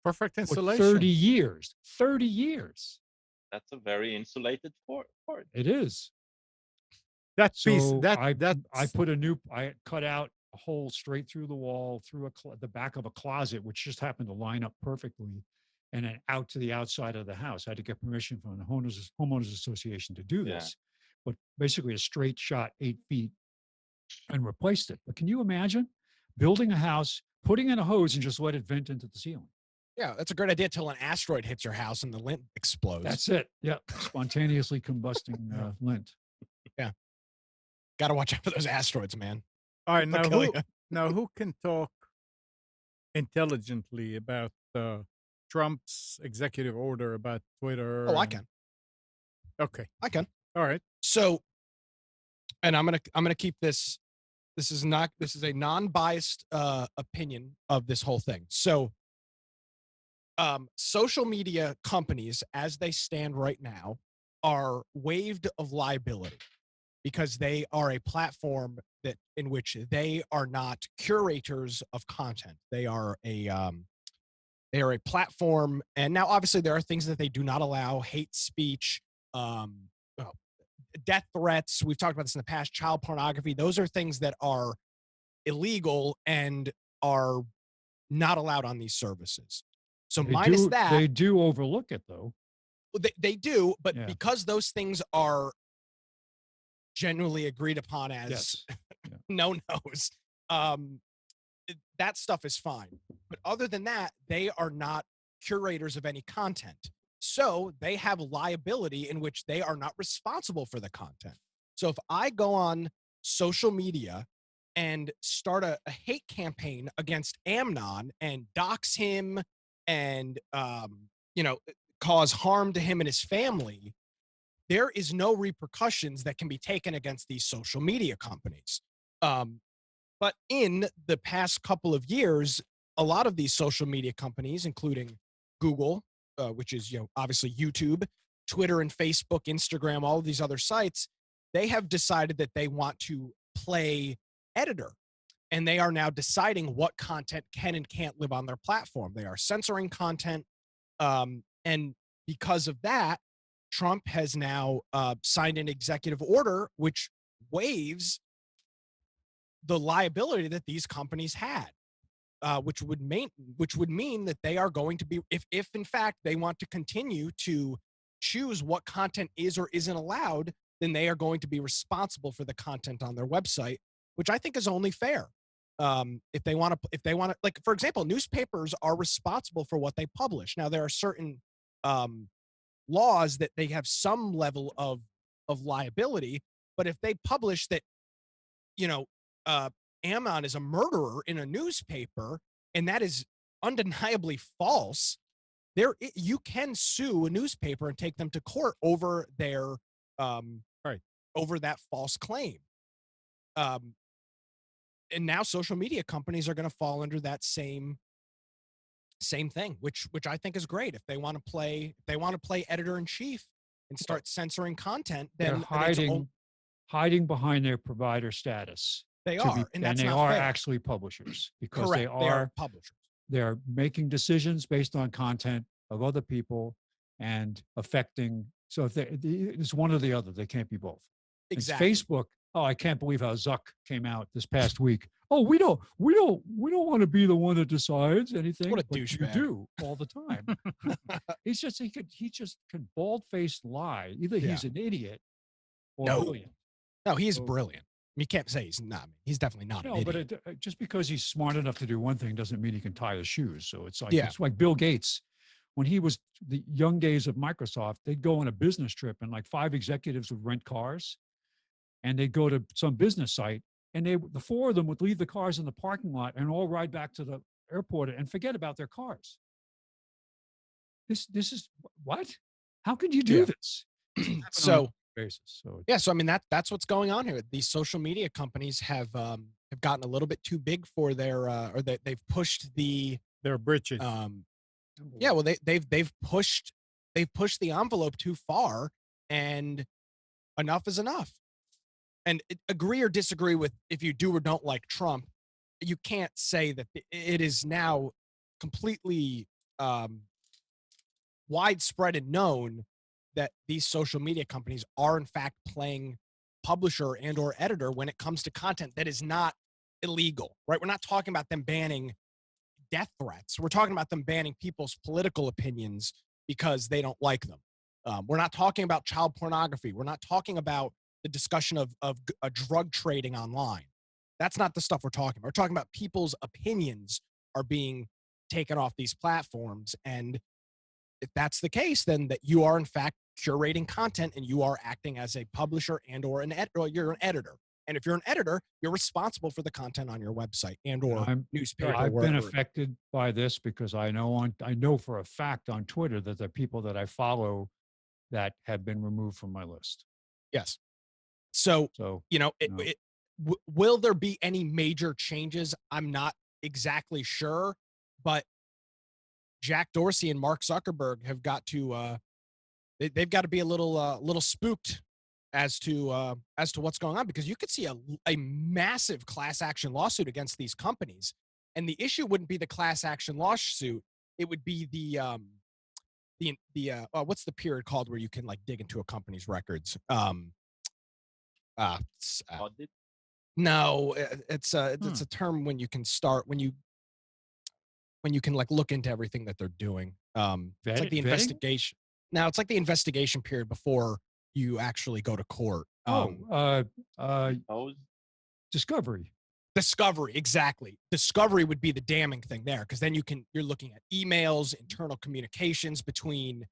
Perfect insulation. For 30 years. 30 years. That's a very insulated port. It is. That piece, so I cut out a hole straight through the wall, through the back of a closet, which just happened to line up perfectly, and then out to the outside of the house. I had to get permission from the homeowners association to do this, but basically a straight shot 8 feet and replaced it. But can you imagine building a house, putting in a hose and just let it vent into the ceiling? Yeah, that's a great idea until an asteroid hits your house and the lint explodes. That's it. Yeah. Spontaneously combusting lint. Yeah. Got to watch out for those asteroids, man. All right, now who can talk intelligently about Trump's executive order about Twitter? Oh, I can. Okay, I can. All right. So, and I'm gonna keep this. This is a non-biased opinion of this whole thing. So, social media companies, as they stand right now, are waived of liability because they are a platform in which they are not curators of content. They are a platform, and now obviously there are things that they do not allow: hate speech, death threats. We've talked about this in the past. Child pornography. Those are things that are illegal and are not allowed on these services. So they do overlook it though. They do, but because those things are generally agreed upon as no-nos, that stuff is fine. But other than that, they are not curators of any content. So they have liability in which they are not responsible for the content. So if I go on social media and start a hate campaign against AMNON and dox him and, cause harm to him and his family, there is no repercussions that can be taken against these social media companies. But in the past couple of years, a lot of these social media companies, including Google, which is, obviously YouTube, Twitter and Facebook, Instagram, all of these other sites, they have decided that they want to play editor. And they are now deciding what content can and can't live on their platform. They are censoring content. And because of that, Trump has now signed an executive order which waives the liability that these companies had, which would mean that they are going to be, if in fact they want to continue to choose what content is or isn't allowed, then they are going to be responsible for the content on their website, which I think is only fair. If they want to, like, for example, newspapers are responsible for what they publish. Now, there are certain laws that they have some level of liability, but if they publish that, AMNON is a murderer in a newspaper, and that is undeniably false, you can sue a newspaper and take them to court over their over that false claim. And now social media companies are going to fall under that same thing, which I think is great. If they want to play editor in chief and start censoring content, then they're hiding behind their provider status. They are, and that's they not are fair. actually publishers, because Correct. They are publishers. They're making decisions based on content of other people and affecting. So if it's one or the other, they can't be both. Exactly. It's Facebook. Oh, I can't believe how Zuck came out this past week. Oh, we don't want to be the one that decides anything. What a but douchebag. You do all the time. he just can bald-faced lie. Either he's an idiot or brilliant. No, he is brilliant. You can't say he's not. He's definitely not an idiot. But just because he's smart enough to do one thing doesn't mean he can tie his shoes. So it's like Bill Gates. When he was the young days of Microsoft, they'd go on a business trip and like 5 executives would rent cars, and they'd go to some business site, and the 4 of them would leave the cars in the parking lot and all ride back to the airport and forget about their cars. This is what? How could you do this? So basis. So I mean that's what's going on here. These social media companies have gotten a little bit too big for their they've pushed their britches. Well, they've pushed the envelope too far, and enough is enough. And agree or disagree with if you do or don't like Trump, you can't say that it is now completely widespread and known that these social media companies are in fact playing publisher and or editor when it comes to content that is not illegal, right? We're not talking about them banning death threats. We're talking about them banning people's political opinions because they don't like them. We're not talking about child pornography. We're not talking about the discussion of a drug trading online. That's not the stuff we're talking about. We're talking about people's opinions are being taken off these platforms. And if that's the case, then that you are in fact curating content and you are acting as a publisher and or you're an editor. And if you're an editor, you're responsible for the content on your website and or newspaper. I've been affected by this because I know for a fact on Twitter that there are people that I follow that have been removed from my list. Yes. So will there be any major changes? I'm not exactly sure, but Jack Dorsey and Mark Zuckerberg have got to they've got to be a little spooked as to what's going on, because you could see a massive class action lawsuit against these companies, and the issue wouldn't be the class action lawsuit. It would be the what's the period called where you can like dig into a company's records? Audit? No, it's a term when you can start when you can like look into everything that they're doing. It's like the investigation. Now it's like the investigation period before you actually go to court. Discovery. Discovery, exactly. Discovery would be the damning thing there, because then you're looking at emails, internal communications between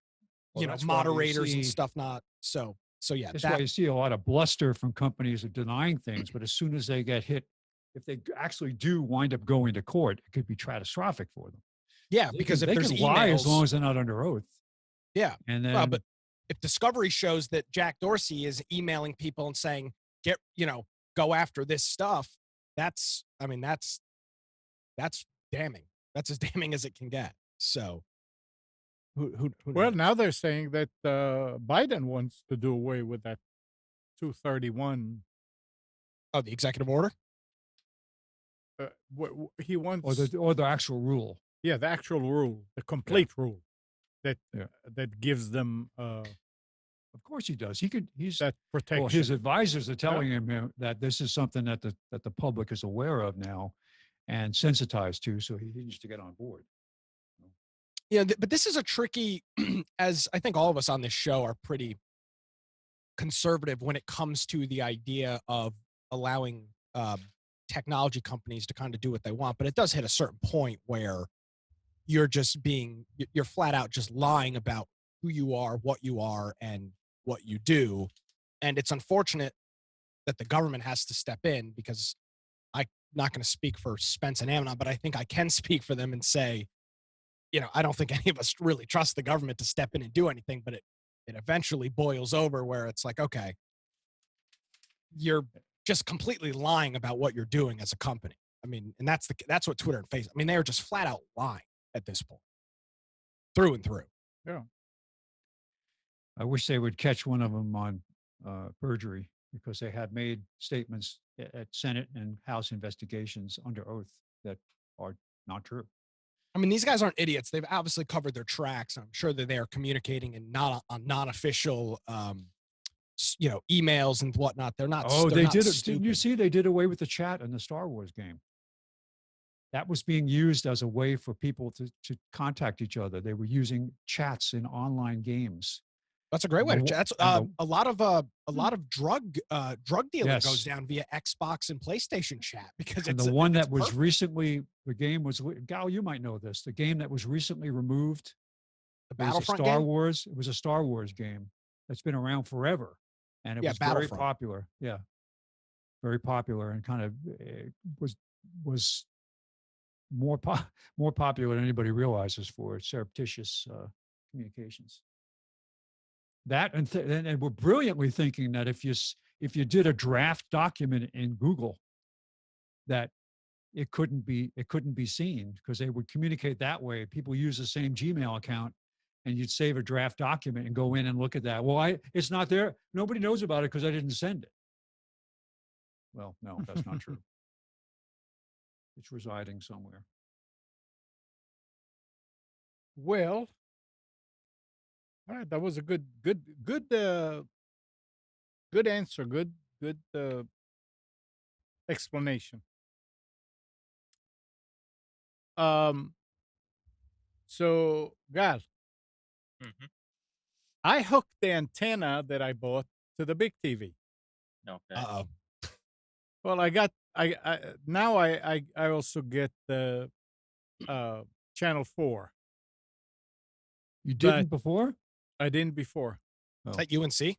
moderators and stuff. So yeah. That's why you see a lot of bluster from companies of denying things, but as soon as they get hit if they actually do wind up going to court, it could be catastrophic for them. Yeah, They because can, if they there's can lie as long emails, as they're not under oath. yeah. And then, Well, but if Discovery shows that Jack Dorsey is emailing people and saying, go after this stuff, that's damning. That's as damning as it can get. So who Well, knows? now they're saying that Biden wants to do away with that 231. Oh, the executive order? He wants, or the actual rule. yeah, the actual rule, the complete rule that gives them Of course he does. He's that protection. well, his advisors are telling him that this is something that the public is aware of now and sensitized to, so he needs to get on board. Yeah, but this is a tricky, as I think all of us on this show are pretty conservative when it comes to the idea of allowing technology companies to kind of do what they want. But it does hit a certain point where you're flat out just lying about who you are, what you are, and what you do. And it's unfortunate that the government has to step in, because I'm not going to speak for Spence and AMNON, but I think I can speak for them and say, I don't think any of us really trust the government to step in and do anything, but it eventually boils over where it's like, okay, you're just completely lying about what you're doing as a company. I mean, and that's what Twitter and Facebook, I mean, they are just flat out lying at this point, through and through. Yeah. I wish they would catch one of them on perjury, because they have made statements at Senate and House investigations under oath that are not true. I mean, these guys aren't idiots. They've obviously covered their tracks. I'm sure that they are communicating in non-official, emails and whatnot. They're not. Oh, they're they not did it. stupid. Didn't you see? They did away with the chat in the Star Wars game. That was being used as a way for people to contact each other. They were using chats in online games. That's a great way to chat. That's a lot of drug dealing Yes. goes down via Xbox and PlayStation chat, because And it's the one that it's was perfect. recently, the game was, Gal, you might know this. The game that was recently removed, The it was a Battlefront Star game? Wars. It was a Star Wars game that's been around forever, and it Yeah, was very Battlefront. popular. Yeah, very popular, and kind of was more popular than anybody realizes for surreptitious communications. That and we're brilliantly thinking that if you did a draft document in Google, that it couldn't be seen, because they would communicate that way. People use the same Gmail account, and you'd save a draft document and go in and look at that. Well, it's not there. Nobody knows about it because I didn't send it. Well, no, that's not true. It's residing somewhere. Well, all right, that was a good answer, good explanation. So, Gal, Mhm. I hooked the antenna that I bought to the big TV. Okay. Uh-oh. Well, I also get the channel 4. You didn't before? I didn't before. Is that UNC?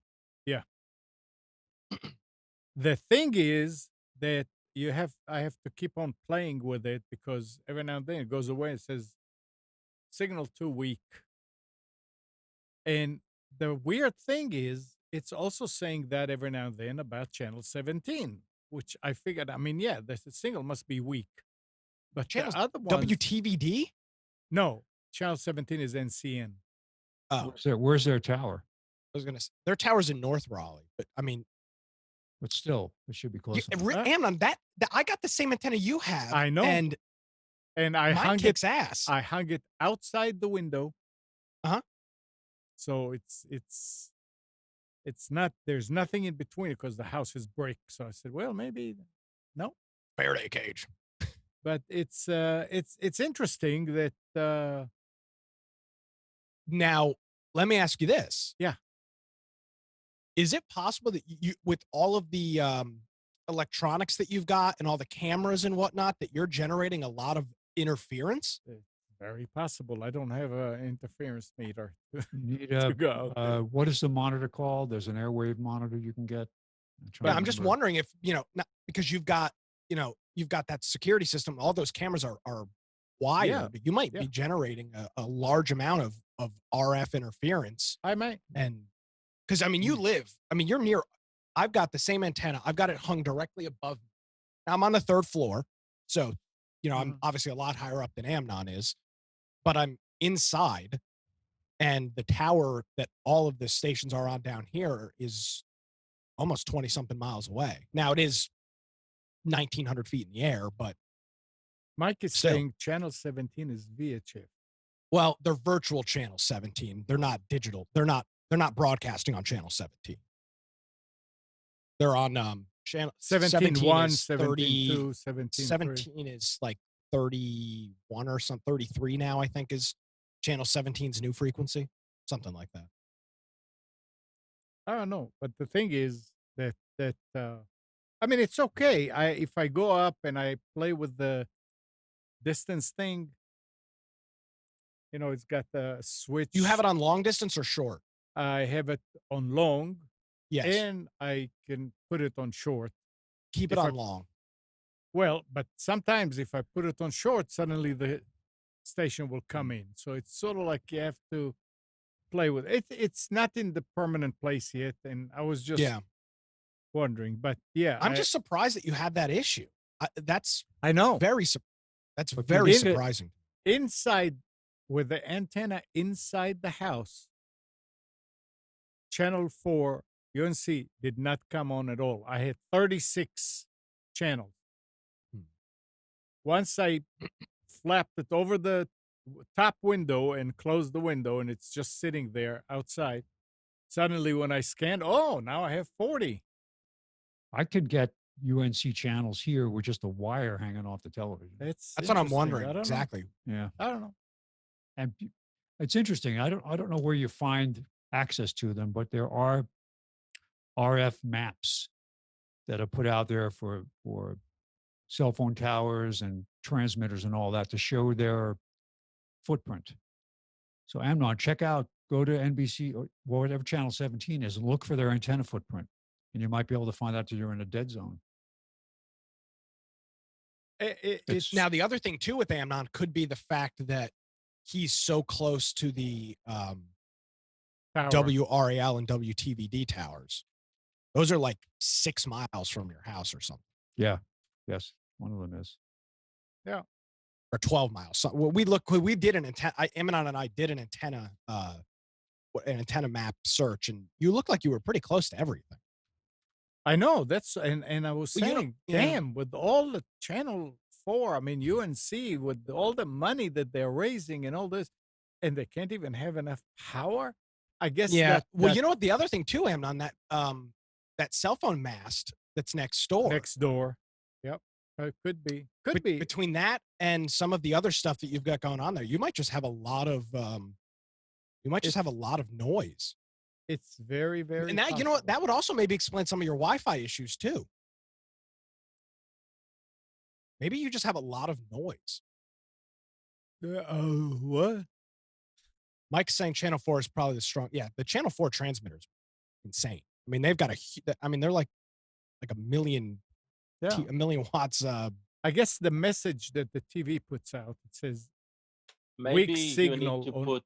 The thing is that I have to keep on playing with it, because every now and then it goes away and says signal too weak. And the weird thing is, it's also saying that every now and then about channel 17, which I figured, I mean, yeah, the signal must be weak. But Channel the other ones, WTVD? no, channel 17 is NCN. Oh, Where's their tower? I was gonna say their tower's in North Raleigh, but I mean, But still, it should be close enough. Amnon, that I got the same antenna you have. I know. and And I mine hung kicks it. ass. I hung it outside the window. Uh-huh. So it's not. There's nothing in between, because the house is brick. So I said, well, maybe no. Faraday cage. But it's interesting that Now, let me ask you this. Yeah. Is it possible that you with all of the electronics that you've got and all the cameras and whatnot, that you're generating a lot of interference? very possible. I don't have an interference meter. You need to go out there. what is the monitor called? There's an airwave monitor you can get. But I'm just wondering if, because you've got, you've got that security system. All those cameras are wired. You might be generating a large amount of RF interference. I might. And because you're near, I've got the same antenna. I've got it hung directly above me. Now I'm on the 3rd floor. So, I'm obviously a lot higher up than AMNON is, but I'm inside, and the tower that all of the stations are on down here is almost 20 something miles away. Now it is 1,900 feet in the air, but Mike is still saying channel 17 is VHF. Well, they're virtual channel 17. They're not digital. They're not broadcasting on channel 17. They're on channel 17.1, 17.2, 17.3. 17 is like 31 or something, 33 now, I think, is channel 17's new frequency. Something like that. I don't know. But the thing is that it's okay. If I go up and I play with the distance thing, it's got the switch. You have it on long distance or short? I have it on long. Yes. And I can put it on short. Keep it on long. Well, but sometimes if I put it on short, suddenly the station will come in. So it's sort of like you have to play with it. It's not in the permanent place yet. And I was just wondering. But I'm just surprised that you had that issue. I know. That's very surprising. Inside, with the antenna inside the house, channel 4 UNC did not come on at all. I had 36 channels. Once I flapped it over the top window and closed the window, and it's just sitting there outside, suddenly when I scanned, now I have 40. I could get UNC channels here with just a wire hanging off the television. That's what I'm wondering. Exactly. Yeah. I don't know. And it's interesting. I don't know where you find access to them, but there are RF maps that are put out there for cell phone towers and transmitters and all that to show their footprint. So AMNON, go to NBC or whatever channel 17 is, and look for their antenna footprint. And you might be able to find out that you're in a dead zone. Now, the other thing too with AMNON could be the fact that he's so close to the WRAL and WTVD towers. Those are like 6 miles from your house or something. Yeah. Yes. One of them is. Yeah. Or 12 miles. So we did an antenna. AMNON and I did an antenna map search, and you looked like you were pretty close to everything. I know that's, and I was saying, damn, with all the channel 4, UNC, with all the money that they're raising and all this, and they can't even have enough power. I guess. Yeah. You know what? The other thing too, AMNON, that cell phone mast that's next door. Next door. Yep. Could be. Between that and some of the other stuff that you've got going on there, you might just have a lot of noise. It's very, very. And that, you know what? That would also maybe explain some of your Wi-Fi issues too. Maybe you just have a lot of noise. What? Mike's saying channel 4 is probably the strong. Yeah, the channel 4 transmitter is insane. They've got they're like a million watts. I guess the message that the TV puts out, it says maybe weak signal.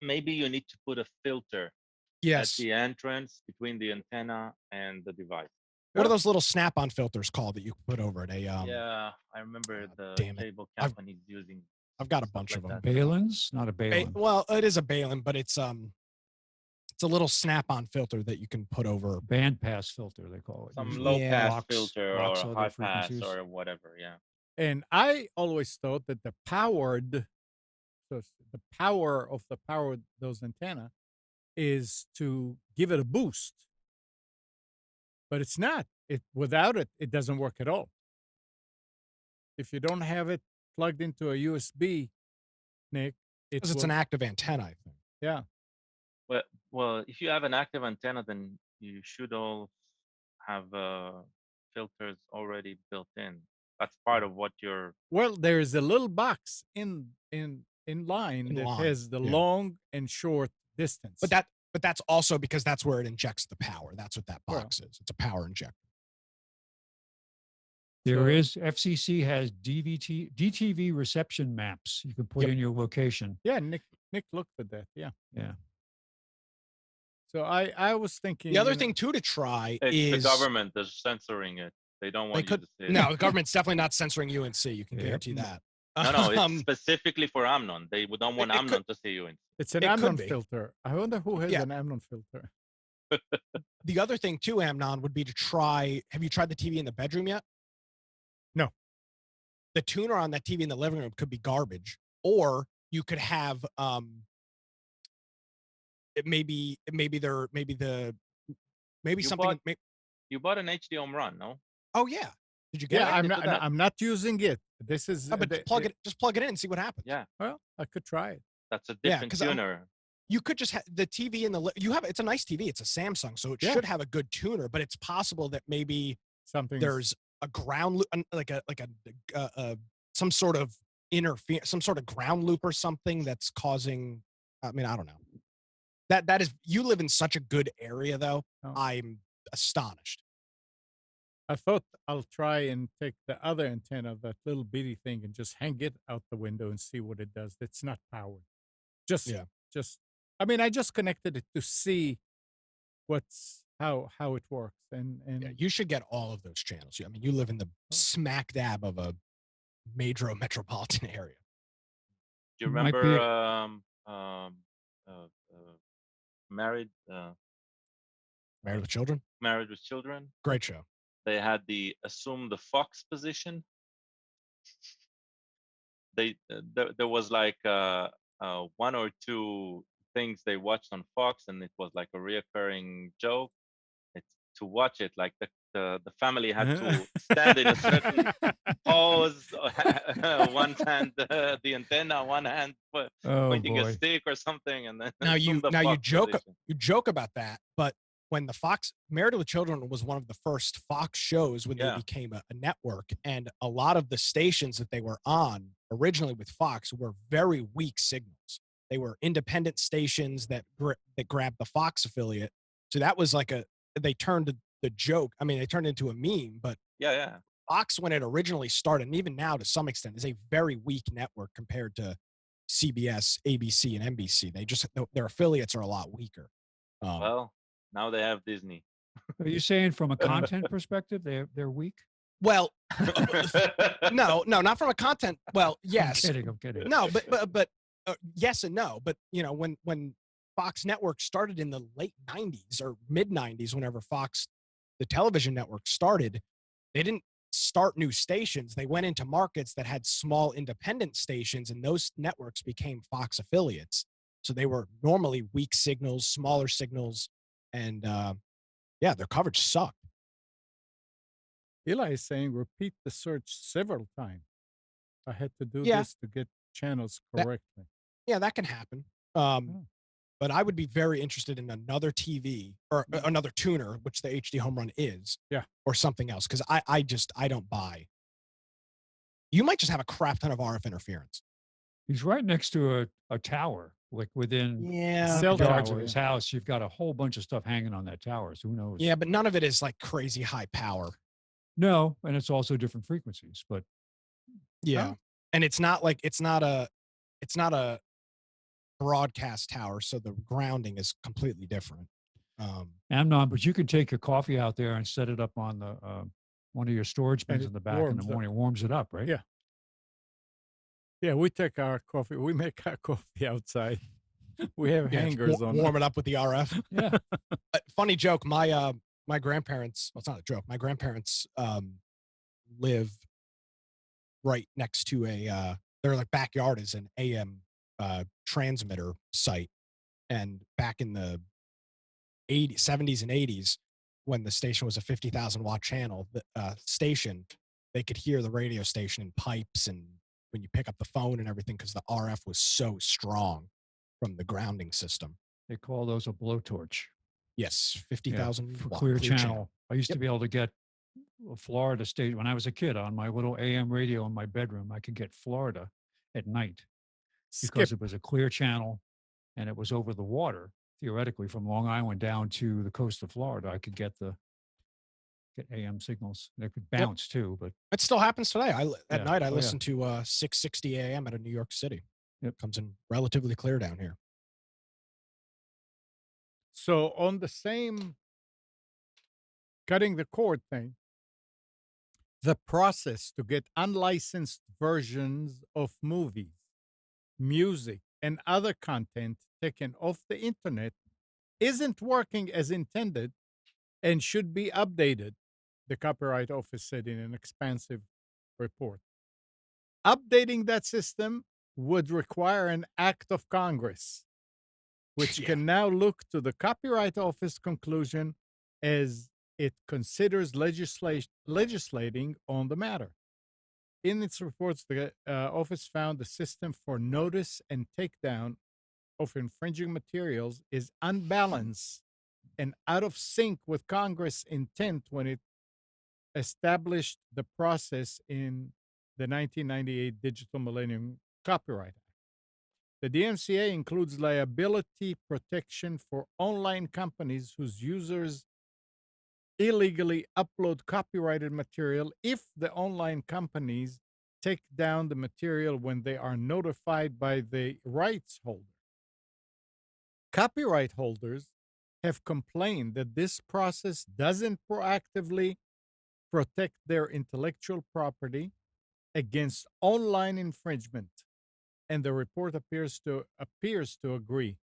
Maybe you need to put a filter at the entrance between the antenna and the device. What are those little snap-on filters called that you can put over it? Yeah, I remember the cable companies using. I've got a bunch of them. Balins? Not a balin. Well, it is a balin, but it's a little snap-on filter that you can put over. Bandpass filter, they call it. Some low-pass filter or high-pass or whatever, yeah. And I always thought that the power of those antenna is to give it a boost. But it's not. Without it, it doesn't work at all. If you don't have it plugged into a USB, Nick, because it's an active antenna, I think. Yeah. Well, if you have an active antenna, then you should all have filters already built in. That's part of what you're. Well, there's a little box in line that has the long and short distance. But that's also because that's where it injects the power. That's what that box is. It's a power injector. There is FCC has DTV reception maps. You can put Yep. in your location. Yeah, Nick looked at that. Yeah. Yeah. So I was thinking The other thing too to try It's is the government that's censoring it. They don't they want you could to see it. no, the government's definitely not censoring UNC. You can Yep. guarantee that. No, it's Um, specifically for AMNON. They don't want it could- AMNON to see you. it's an it could AMNON be. filter. I wonder who has Yeah. an AMNON filter. the other thing too, Amnon, would be to try. Have you tried the TV in the bedroom yet? No. The tuner on that TV in the living room could be garbage, or you could have it maybe You something. You bought an HD home run, no? Oh yeah, did you get Yeah, it? I'm not using it. This is Oh, but just plug it in and see what happens. Yeah, Well, I could try it. that's a Yeah, different 'cause tuner. You could just have the TV in the you have it's a nice TV. It's a Samsung, so it Yeah. should have a good tuner. But it's possible that maybe Something there's a ground loop, some sort of some sort of ground loop or something that's causing. I mean, I don't know. That is, you live in such a good area, though. Oh. I'm astonished. I thought I'll try and take the other antenna, that little bitty thing, and just hang it out the window and see what it does. It's not powered. Just I mean, I just connected it to see how it works. And Yeah, you should get all of those channels. I mean, you live in the smack dab of a major metropolitan area. Do you Might be remember Married Married with Children, Married with Children? great show. They had the assume the fox position. There was like one or two things they watched on Fox, and it was like a reoccurring joke. It's to watch it like the family had to stand in a certain pose, one hand the antenna, one hand pointing a stick or something, and then You Fox joke position. you joke about that, but when the Fox Married with Children was one of the first Fox shows when they Yeah. became a network, and a lot of the stations that they were on originally with Fox were very weak signals. They were independent stations that grabbed the Fox affiliate. So that was like they turned the joke. I mean, they turned into a meme, but Yeah. Fox, when it originally started, and even now to some extent, is a very weak network compared to CBS, ABC, and NBC. Their affiliates are a lot weaker. Well, now they have Disney. Are you saying from a content perspective they're weak? Well, no, not from a content. Well, yes, I'm kidding. no, but yes and no. But when Fox Network started in the late '90s or mid '90s, whenever Fox, the television network, started, they didn't start new stations. They went into markets that had small independent stations, and those networks became Fox affiliates. So they were normally weak signals, smaller signals, and their coverage sucked. Eli is saying repeat the search several times. I had to do Yeah. this to get channels That- correctly. Yeah, that can happen. But I would be very interested in another TV or another tuner, which the HD Home Run is. Yeah. Or something else, because I don't buy. You might just have a crap ton of RF interference. He's right next to a tower, like within Yeah. Cell yards tower, of his yeah. house. You've got a whole bunch of stuff hanging on that tower. So who knows? Yeah, but none of it is like crazy high power. No, and it's also different frequencies. But Yeah. And it's not a broadcast tower, so the grounding is completely different. AMNON, but you can take your coffee out there and set it up on the one of your storage bins it in the back in warms the up. morning. Warms it up, right? Yeah. Yeah, we take our coffee. We make our coffee outside. We have Yeah, hangers on. warm it up with the RF. Yeah. Funny joke. My grandparents. Well, it's not a joke. My grandparents live right next to their like backyard is an AM transmitter site, and back in the 70s and 80s, when the station was a 50,000 watt channel station, they could hear the radio station in pipes and when you pick up the phone and everything, because the RF was so strong from the grounding system. They call those a blowtorch. Yes, 50,000 for watt clear channel. I used to Yep. be able to get a Florida state when I was a kid on my little AM radio in my bedroom. I could get Florida at night because Skip. it was a clear channel and it was over the water. Theoretically, from Long Island down to the coast of Florida, I could get the get AM signals. They could bounce too, but It still happens today. At Yeah. night, I Oh, yeah. listen to 660 AM out of New York City. Yep. Comes in relatively clear down here. So on the same cutting the cord thing, the process to get unlicensed versions of movies, music, and other content taken off the internet isn't working as intended and should be updated, the Copyright Office said in an expansive report. Updating that system would require an act of Congress, which can now look to the Copyright Office conclusion as it considers legislating on the matter. In its reports, the office found the system for notice and takedown of infringing materials is unbalanced and out of sync with Congress' intent when it established the process in the 1998 Digital Millennium Copyright Act. The DMCA includes liability protection for online companies whose users illegally upload copyrighted material if the online companies take down the material when they are notified by the rights holder. Copyright holders have complained that this process doesn't proactively protect their intellectual property against online infringement, and the report appears to agree,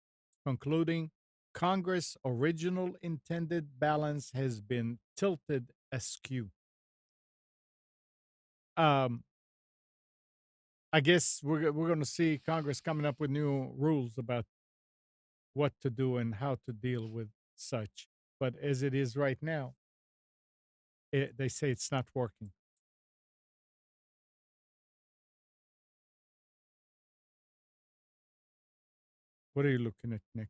concluding Congress' original intended balance has been tilted askew. I guess we're going to see Congress coming up with new rules about what to do and how to deal with such. But as it is right now, they say it's not working. What are you looking at, Nick?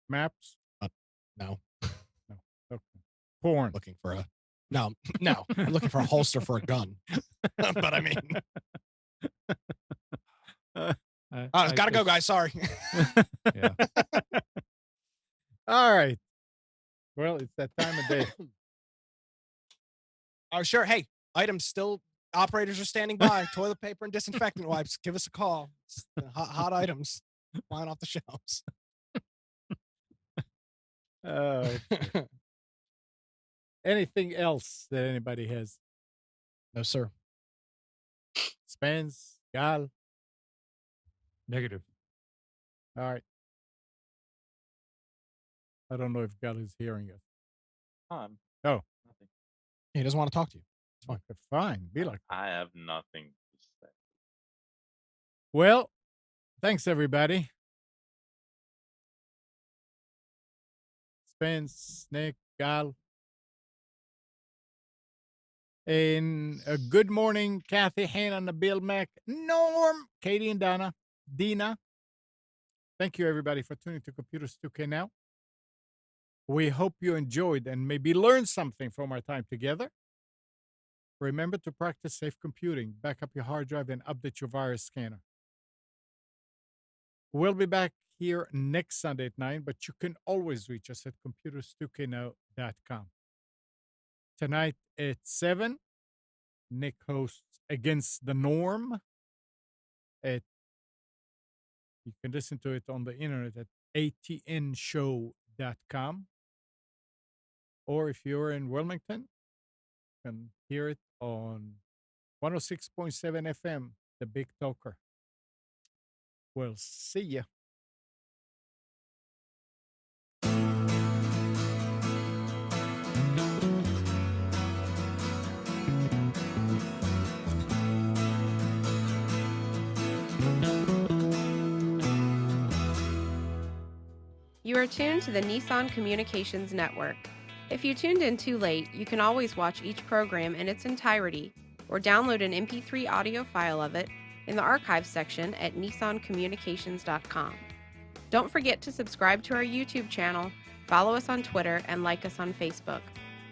Maps? No. No. Okay. Porn. Looking for a no. I'm looking for a holster for a gun. But I mean, gotta go, guys. Sorry. Yeah. All right. Well, it's that time of day. Oh, sure. Hey, items still. Operators are standing by. Toilet paper and disinfectant wipes. Give us a call. Hot items flying off the shelves. Anything else that anybody has? No, sir. Spence, Gal. Negative. All right. I don't know if Gal is hearing us. Oh. Nothing. He doesn't want to talk to you. It's fine. Fine. Be like. I have nothing to say. Well, thanks everybody. Spence, Nick, Gal. And good morning, Kathy, Hannah, Nabil, Mac, Norm, Katie, and Dina. Thank you, everybody, for tuning to Computers 2K Now. We hope you enjoyed and maybe learned something from our time together. Remember to practice safe computing, back up your hard drive, and update your virus scanner. We'll be back here next Sunday at 9, but you can always reach us at computers2know.com. Tonight at 7, Nick hosts Against the Norm. You can listen to it on the internet at atnshow.com. Or if you're in Wilmington, you can hear it on 106.7 FM, The Big Talker. We'll see ya. You are tuned to the Nissan Communications Network. If you tuned in too late, you can always watch each program in its entirety or download an MP3 audio file of it in the archives section at nissancommunications.com. Don't forget to subscribe to our YouTube channel, follow us on Twitter, and like us on Facebook.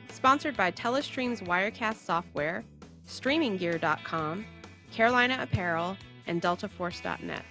Sponsored by Telestream's Wirecast software, StreamingGear.com, Carolina Apparel, and DeltaForce.net.